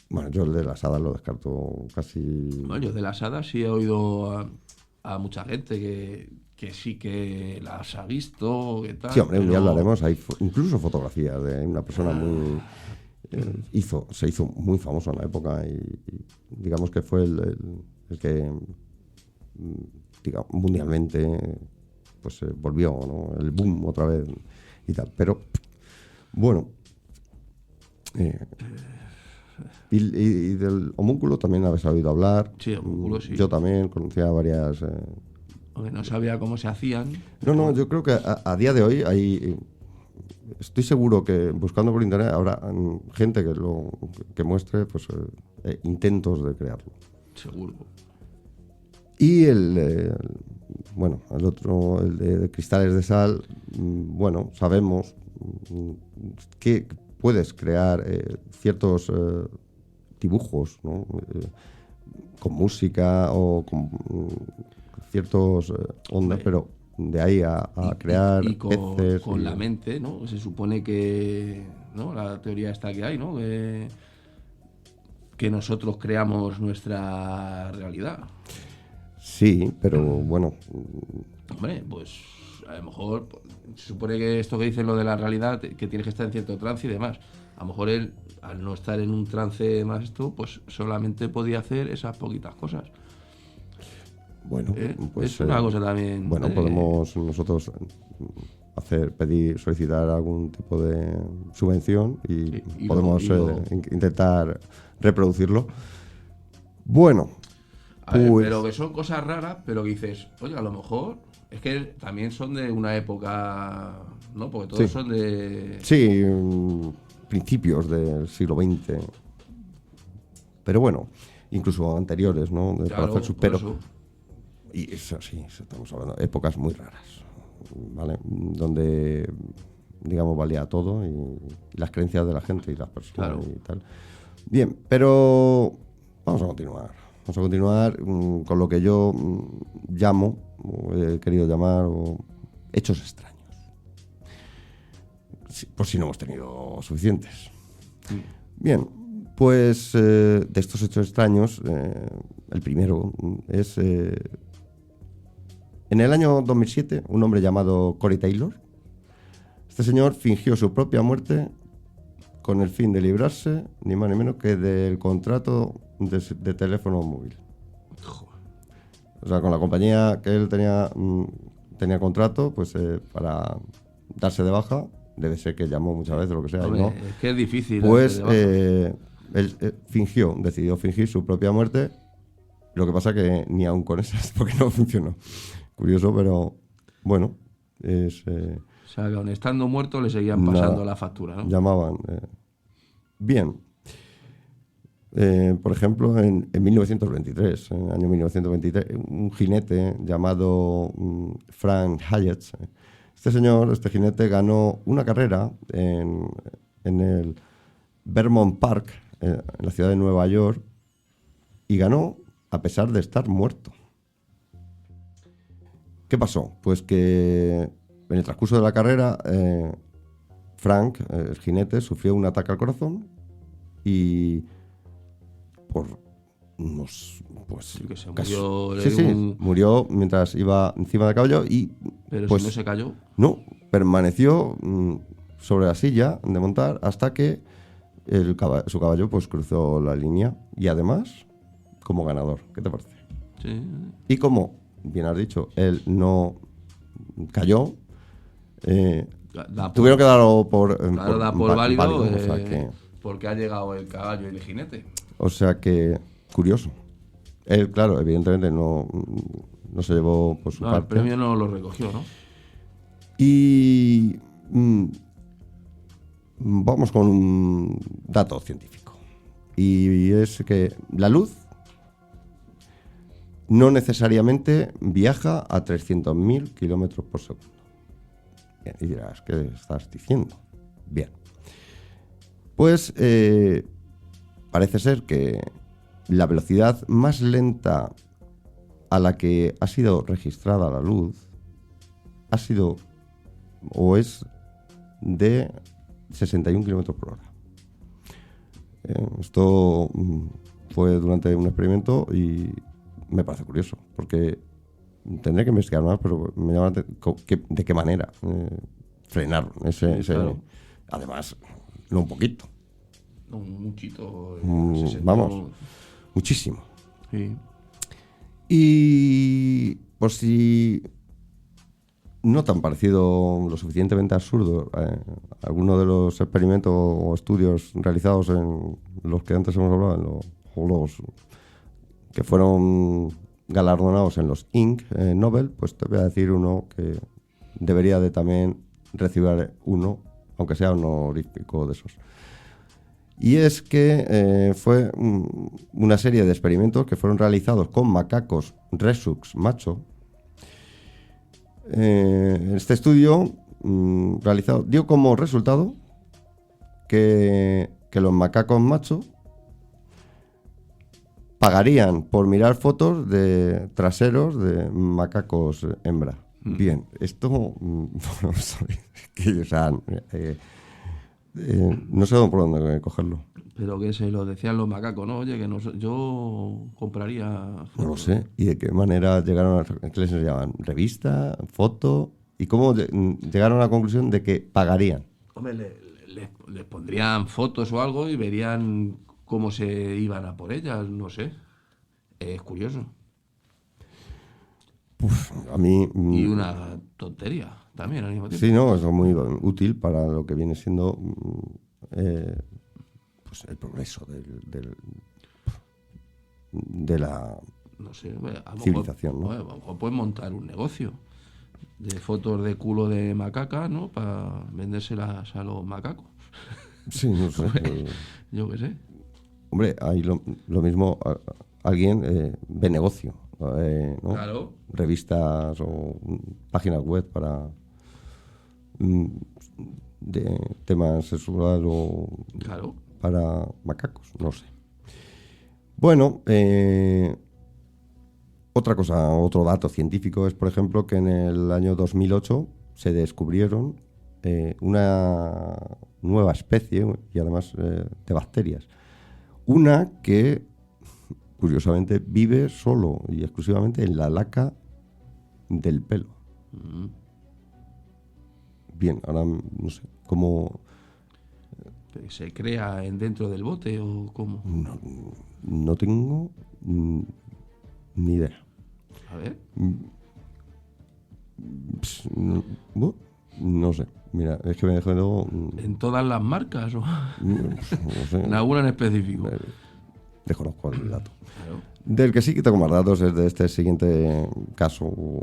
Bueno, yo el de las hadas lo descarto casi. Bueno, yo de las hadas sí he oído a mucha gente que sí que las ha visto, que tal. Sí, hombre, un día hablaremos. Hay incluso fotografías de una persona muy. Se hizo muy famoso en la época y digamos que fue el que, digamos, mundialmente pues volvió, ¿no? El boom otra vez y tal. Pero bueno, y del homúnculo también habéis oído hablar. Sí, homúnculo sí. Yo también conocía varias. Aunque no sabía cómo se hacían. No, yo creo que a día de hoy hay. Estoy seguro que buscando por internet habrá gente que muestre pues intentos de crearlo. Seguro. Y el otro, el de cristales de sal, bueno, sabemos que puedes crear ciertos dibujos, ¿no? Con música o con ciertos ondas, pero de ahí a crear y con peces la mente, ¿no? Se supone que, ¿no? La teoría esta que hay, ¿no? Que nosotros creamos nuestra realidad. Sí, pero bueno. Hombre, pues a lo mejor se supone que esto que dicen lo de la realidad, que tienes que estar en cierto trance y demás. A lo mejor él, al no estar en un trance más esto, pues solamente podía hacer esas poquitas cosas. Bueno, pues es una cosa también. Bueno, podemos nosotros solicitar algún tipo de subvención y podemos intentar reproducirlo. Bueno, ver, pero que son cosas raras, pero que dices, oye, a lo mejor es que también son de una época, ¿no? Porque todos son de. Sí, principios del siglo XX. Pero bueno, incluso anteriores, ¿no? Claro, pero. Y eso sí, estamos hablando de épocas muy raras, ¿vale? Donde, digamos, valía todo y las creencias de la gente y las personas y tal. Bien, pero vamos a continuar. Vamos a continuar con lo que yo llamo, o he querido llamar, hechos extraños. Por si no hemos tenido suficientes. Bien, pues de estos hechos extraños, el primero es... en el año 2007, un hombre llamado Corey Taylor, este señor fingió su propia muerte con el fin de librarse, ni más ni menos que del contrato de teléfono móvil. O sea, con la compañía que él tenía contrato, pues para darse de baja, debe ser que llamó muchas veces, lo que sea. Hombre, ¿no? Es que es difícil. Pues él decidió fingir su propia muerte, lo que pasa que ni aún con esas, porque no funcionó. Curioso, pero bueno, es... o sea, que aun estando muerto le seguían pasando la factura, ¿no? Llamaban. Bien. Por ejemplo, en 1923, en el año 1923, un jinete llamado Frank Hayes, este jinete ganó una carrera en el Vermont Park, en la ciudad de Nueva York, y ganó a pesar de estar muerto. ¿Qué pasó? Pues que en el transcurso de la carrera, Frank, el jinete, sufrió un ataque al corazón y por unos... Pues, que se murió... murió mientras iba encima del caballo y... Pero pues, si no se cayó. No, permaneció sobre la silla de montar hasta que su caballo pues cruzó la línea y además como ganador. ¿Qué te parece? Sí. Y como bien has dicho, él no cayó. Tuvieron que darlo por válido, o sea que, porque ha llegado el caballo y el jinete. O sea que, curioso. Él, claro, evidentemente no no se llevó por su No, el parte. premio no lo recogió, ¿no? Y vamos con un dato científico. Y es que la luz no necesariamente viaja a 300.000 kilómetros por segundo. Bien, y dirás, ¿qué estás diciendo? Bien. Pues parece ser que la velocidad más lenta a la que ha sido registrada la luz ha sido o es de 61 kilómetros por hora. Esto fue durante un experimento y me parece curioso, porque tendré que investigar más, pero me llama de qué manera frenar ese claro. Además, no un poquito, Un muchito. vamos, muchísimo. Sí. Y por si no tan parecido, lo suficientemente absurdo, alguno de los experimentos o estudios realizados en los que antes hemos hablado, en los que fueron galardonados en los Ig Nobel, pues te voy a decir uno que debería de también recibir uno, aunque sea honorífico de esos. Y es que fue una serie de experimentos que fueron realizados con macacos rhesus macho. Este estudio realizado dio como resultado que los macacos machos pagarían por mirar fotos de traseros de macacos hembra. Bien, esto no lo sabía. O sea, no sé por dónde cogerlo. Pero que se lo decían los macacos, ¿no? Oye, que yo compraría fotos. No lo sé. ¿Y de qué manera llegaron a qué les enseñaban? ¿Revista? ¿Foto? ¿Y cómo llegaron a la conclusión de que pagarían? Hombre, les pondrían fotos o algo y verían cómo se iban a por ellas, no sé. Es curioso. A mí... Y una tontería también al mismo tiempo. Sí, no, es muy útil para lo que viene siendo pues el progreso de la No sé, a lo civilización, ¿no? A lo mejor puedes montar un negocio de fotos de culo de macaca, ¿no? Para vendérselas a los macacos. Sí, no sé. Yo qué sé. Hombre, hay lo mismo, alguien ve negocio, ¿no? Claro. Revistas o páginas web para de temas sexuales o Claro. para macacos, no sé. Bueno, otra cosa, otro dato científico es, por ejemplo, que en el año 2008 se descubrieron una nueva especie, y además de bacterias. Una que, curiosamente, vive solo y exclusivamente en la laca del pelo. Bien, ahora no sé cómo... ¿Se crea dentro del bote o cómo? No tengo ni idea. A ver. No sé. Mira, es que me dejó luego... ¿En todas las marcas o No sé. en alguna en específico? Desconozco el dato. Claro. Del que sí que tengo más datos es de este siguiente caso,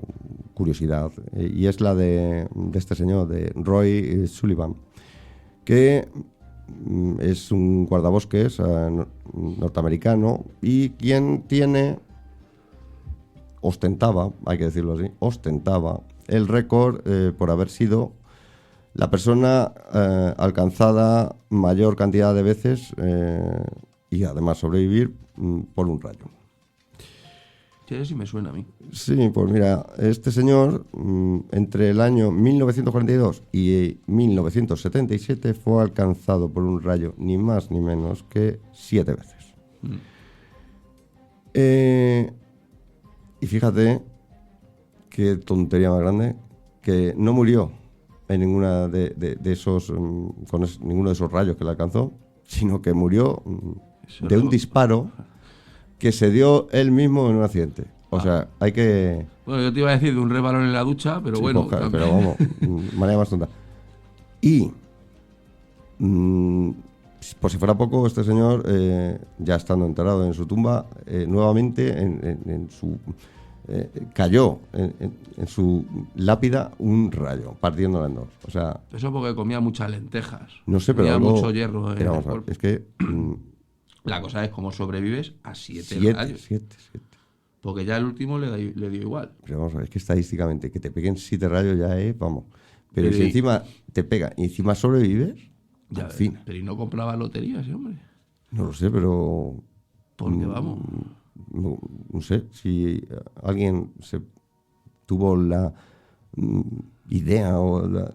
curiosidad, y es la de este señor, de Roy Sullivan, que es un guardabosques norteamericano y quien ostentaba, hay que decirlo así, el récord por haber sido la persona alcanzada mayor cantidad de veces y además sobrevivir por un rayo. Sí, sí me suena a mí. Sí, pues mira, este señor entre el año 1942 y 1977 fue alcanzado por un rayo ni más ni menos que 7 veces. Y fíjate qué tontería más grande, que no murió en ninguna de esos con ninguno de esos rayos que le alcanzó, sino que murió de un disparo que se dio él mismo en un accidente. O sea, hay que... Bueno, yo te iba a decir de un resbalón en la ducha, pero sí, bueno. Pues, pero vamos, manera más tonta. Y, por si fuera poco, este señor, ya estando enterrado en su tumba, nuevamente en su cayó en su lápida un rayo, partiéndola en dos. O sea, Eso porque comía muchas lentejas. no sé, pero Comía algo... mucho hierro en pero el vamos a ver, cuerpo. es que... La cosa es cómo sobrevives a 7 siete. rayos. Porque ya el último le dio igual. Pero vamos a ver, es que estadísticamente que te peguen 7 rayos ya es, vamos. Pero Pero si y- encima te pega y encima sobrevives, Ya, alucina. pero ¿y no compraba lotería ese hombre? No lo sé, pero Porque vamos. no sé si alguien se tuvo la idea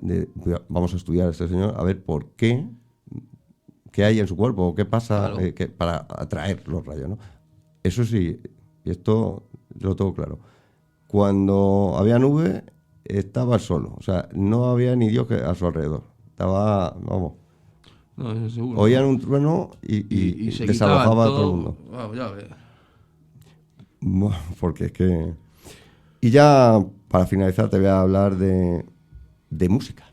de vamos a estudiar a este señor a ver por qué hay en su cuerpo, qué pasa Claro. para atraer los rayos, ¿no? Eso sí, y esto lo tengo claro. Cuando había nube, estaba solo, o sea, no había ni Dios a su alrededor. Estaba, vamos, No, eso seguro. oían un trueno y se desalojaba a quitaban todo el mundo. Vamos, ya ves. Bueno, porque es que... Y ya para finalizar te voy a hablar de música.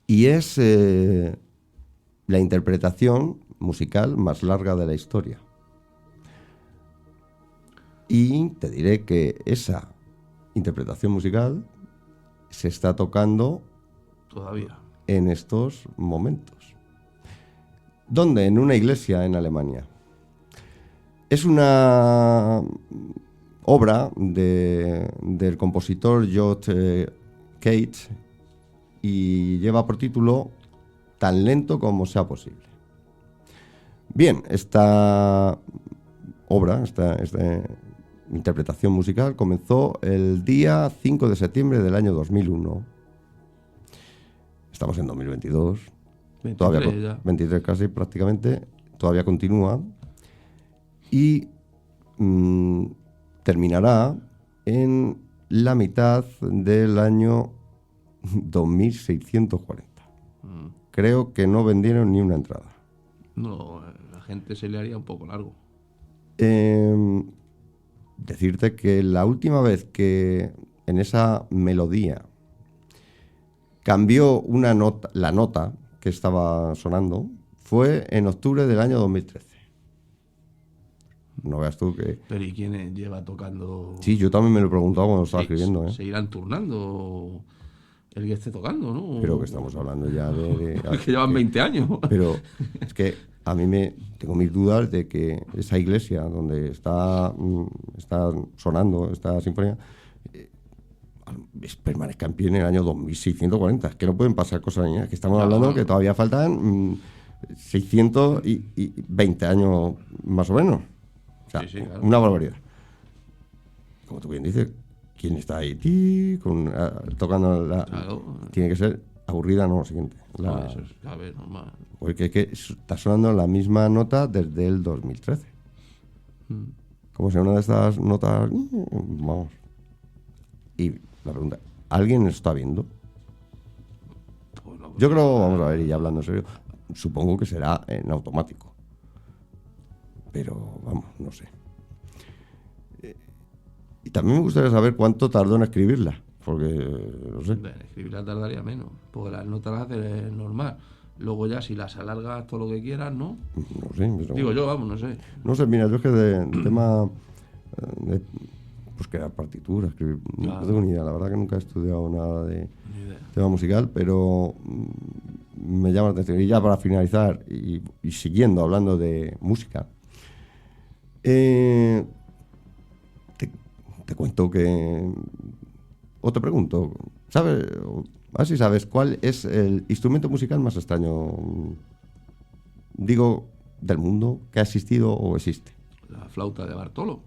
Y es la interpretación musical más larga de la historia. Y te diré que esa interpretación musical se está tocando Todavía. en estos momentos. ¿Dónde? En una iglesia en Alemania. Es una obra del compositor George Cage y lleva por título Tan lento como sea posible. Bien, esta obra, esta interpretación musical comenzó el día 5 de septiembre del año 2001. Estamos en 2022. 23 Todavía ya. 23 casi prácticamente, todavía continúa y terminará en la mitad del año 2640. Creo que no vendieron ni una entrada. No, la gente se le haría un poco largo. Decirte que la última vez que en esa melodía cambió una nota, la nota que estaba sonando, fue en octubre del año 2013. No veas tú que... Pero ¿y quién lleva tocando? Sí, yo también me lo he preguntado cuando estaba Se- escribiendo, ¿eh? Se irán turnando el que esté tocando, ¿no? Pero que estamos hablando ya de Que llevan 20 años. Pero es que a mí tengo mis dudas de que esa iglesia donde está sonando esta sinfonía permanezca en pie en el año 2640. Es que no pueden pasar cosas ni nada. Que estamos hablando que todavía faltan 620 años más o menos. O sea, Sí, claro. una barbaridad. Como tú bien dices, ¿quién está ahí? Tocando la... Claro. Tiene que ser aburrida, no, lo siguiente. Joder, eso es, a ver, normal. Porque es que está sonando la misma nota desde el 2013. Como si una de estas notas... Vamos. Y la pregunta, ¿alguien lo está viendo? Pues no, Yo creo, vamos a ver, y ya hablando en serio, supongo que será en automático. Pero, vamos, no sé. Y también me gustaría saber cuánto tardó en escribirla. Porque, no sé. escribirla tardaría menos, porque las notas las haces normal. Luego ya si las alargas todo lo que quieras, ¿no? No sé. Pero, Digo yo, vamos, no sé. no sé, mira, yo es que de tema... de, pues crear partituras, escribir... Claro. No tengo ni idea. La verdad que nunca he estudiado nada de Ni idea. tema musical, pero me llama la atención. Y ya para finalizar, y siguiendo hablando de música, te cuento que... O te pregunto, ¿sabes? Así sabes, ¿cuál es el instrumento musical más extraño, digo, del mundo que ha existido o existe? La flauta de Bartolo.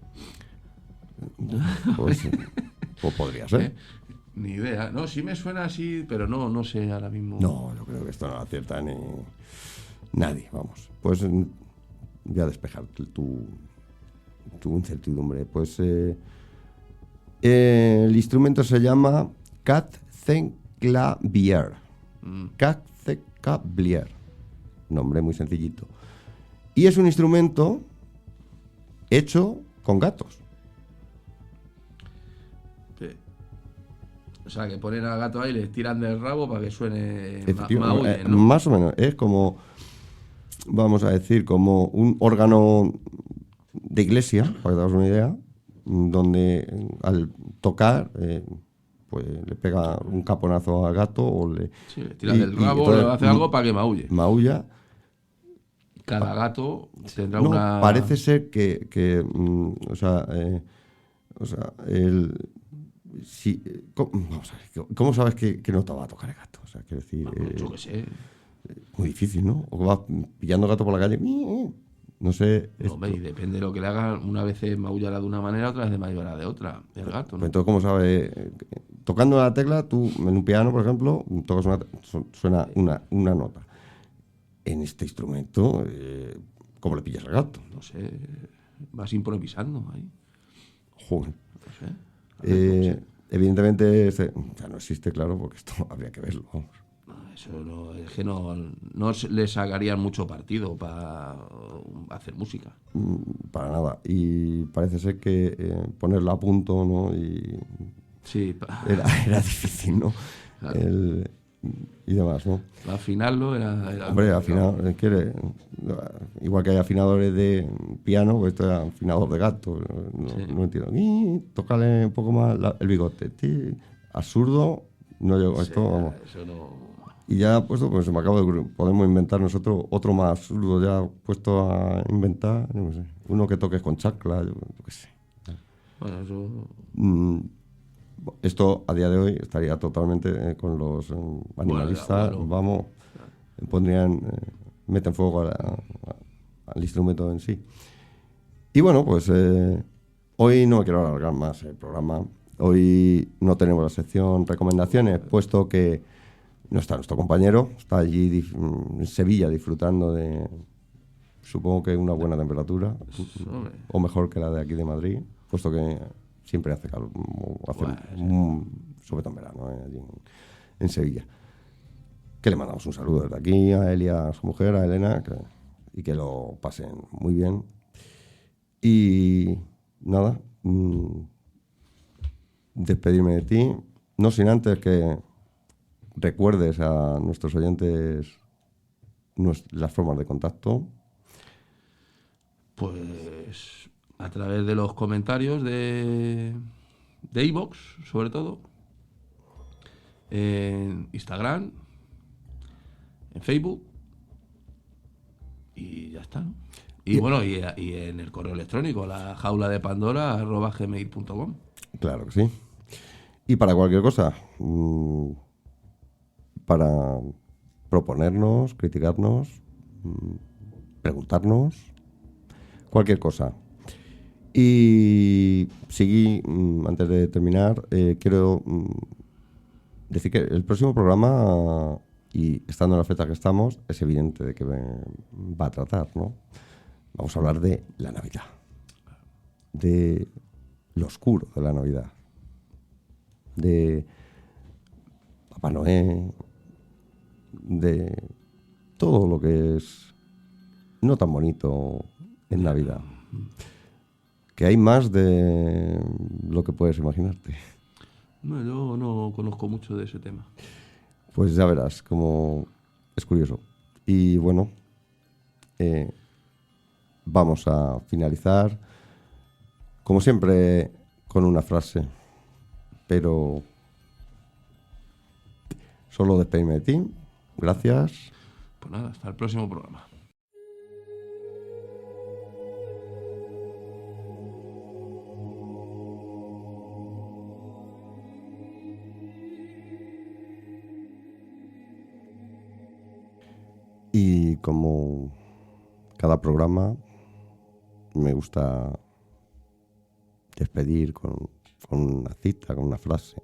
Pues podría ser. Ni idea. No, sí me suena así, pero no sé ahora mismo. No, yo creo que esto no lo acierta ni nadie, vamos. Pues voy a despejar tu incertidumbre. Pues el instrumento se llama Katzenklavier. Katzenklavier. Nombre muy sencillito. Y es un instrumento hecho con gatos. O sea, que ponen al gato ahí y les tiran del rabo para que suene Efectivamente, maulle, ¿no? más o menos. Es como, vamos a decir, como un órgano de iglesia, para que te hagas una idea, donde al tocar pues le pega un caponazo al gato o le Sí, le tira del rabo, le hace algo para que maulle. Maulla. Cada gato tendrá No, una... parece ser que o sea, vamos a ver, ¿cómo sabes que no te va a tocar el gato? O sea, quiero decir, yo qué sé. muy difícil, ¿no? O que vas pillando gato por la calle, no sé. No, hombre, y depende de lo que le hagan. Una vez maullará de una manera, otra vez maullará de otra, el gato, ¿no? Entonces, ¿cómo sabes? Tocando la tecla, tú en un piano, por ejemplo, suena una nota. En este instrumento, ¿cómo le pillas al gato? No sé, vas improvisando ahí. Joder. No sé. Evidentemente, ya no existe, claro, porque esto habría que verlo, vamos. No, eso no, es que no le sacarían mucho partido para hacer música. Para nada. Y parece ser que ponerlo a punto, ¿no? Y Sí, era difícil, ¿no? Claro. Y demás, ¿no? Afinarlo era Hombre, afinar, igual que hay afinadores de piano, pues esto es afinador de gato. No entiendo. Tócale un poco más el bigote. Absurdo, no llego a esto, vamos. Eso no... Y ya puesto, pues se me acaba de ocurrir. Podemos inventar nosotros otro más absurdo, ya puesto a inventar, yo no sé. Uno que toques con chancla, yo qué sé. Bueno, eso... Esto a día de hoy estaría totalmente con los animalistas, Bueno. vamos, meten fuego al instrumento en sí. Y bueno, pues hoy no quiero alargar más el programa. Hoy no tenemos la sección recomendaciones, puesto que no está nuestro compañero, está allí en Sevilla disfrutando de, supongo que una buena temperatura, o mejor que la de aquí de Madrid, puesto que siempre hace calor, sobre todo en verano, allí en Sevilla. Que le mandamos un saludo desde aquí a él y a su mujer, a Elena, y que lo pasen muy bien. Y nada, despedirme de ti, no sin antes que recuerdes a nuestros oyentes las formas de contacto. Pues a través de los comentarios de iVoox, sobre todo, en Instagram, en Facebook, y ya está, ¿no? Y bueno, y en el correo electrónico, lajauladepandora@gmail.com. Claro que sí. Y para cualquier cosa, para proponernos, criticarnos, preguntarnos, cualquier cosa. Y antes de terminar, quiero decir que el próximo programa, y estando en la fecha que estamos, es evidente de que va a tratar, ¿no? Vamos a hablar de la Navidad, de lo oscuro de la Navidad, de Papá Noé, de todo lo que es no tan bonito en Navidad. Que hay más de lo que puedes imaginarte. No, yo no conozco mucho de ese tema. Pues ya verás, como es curioso. Y bueno, vamos a finalizar, como siempre, con una frase, pero solo despedirme de ti. Gracias. Pues nada, hasta el próximo programa. Y como cada programa, me gusta despedir con una cita, con una frase.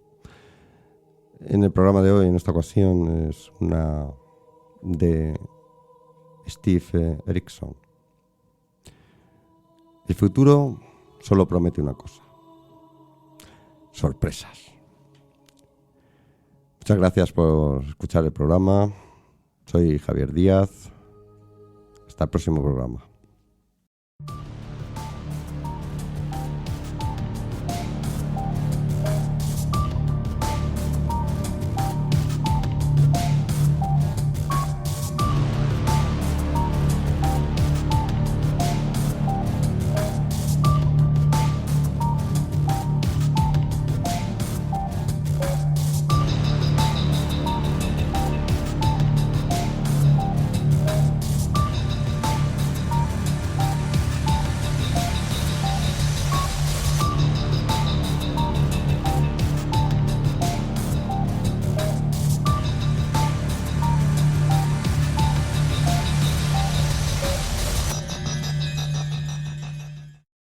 En el programa de hoy, en esta ocasión, es una de Steve Erickson. El futuro solo promete una cosa: sorpresas. Muchas gracias por escuchar el programa. Soy Javier Díaz. Hasta el próximo programa.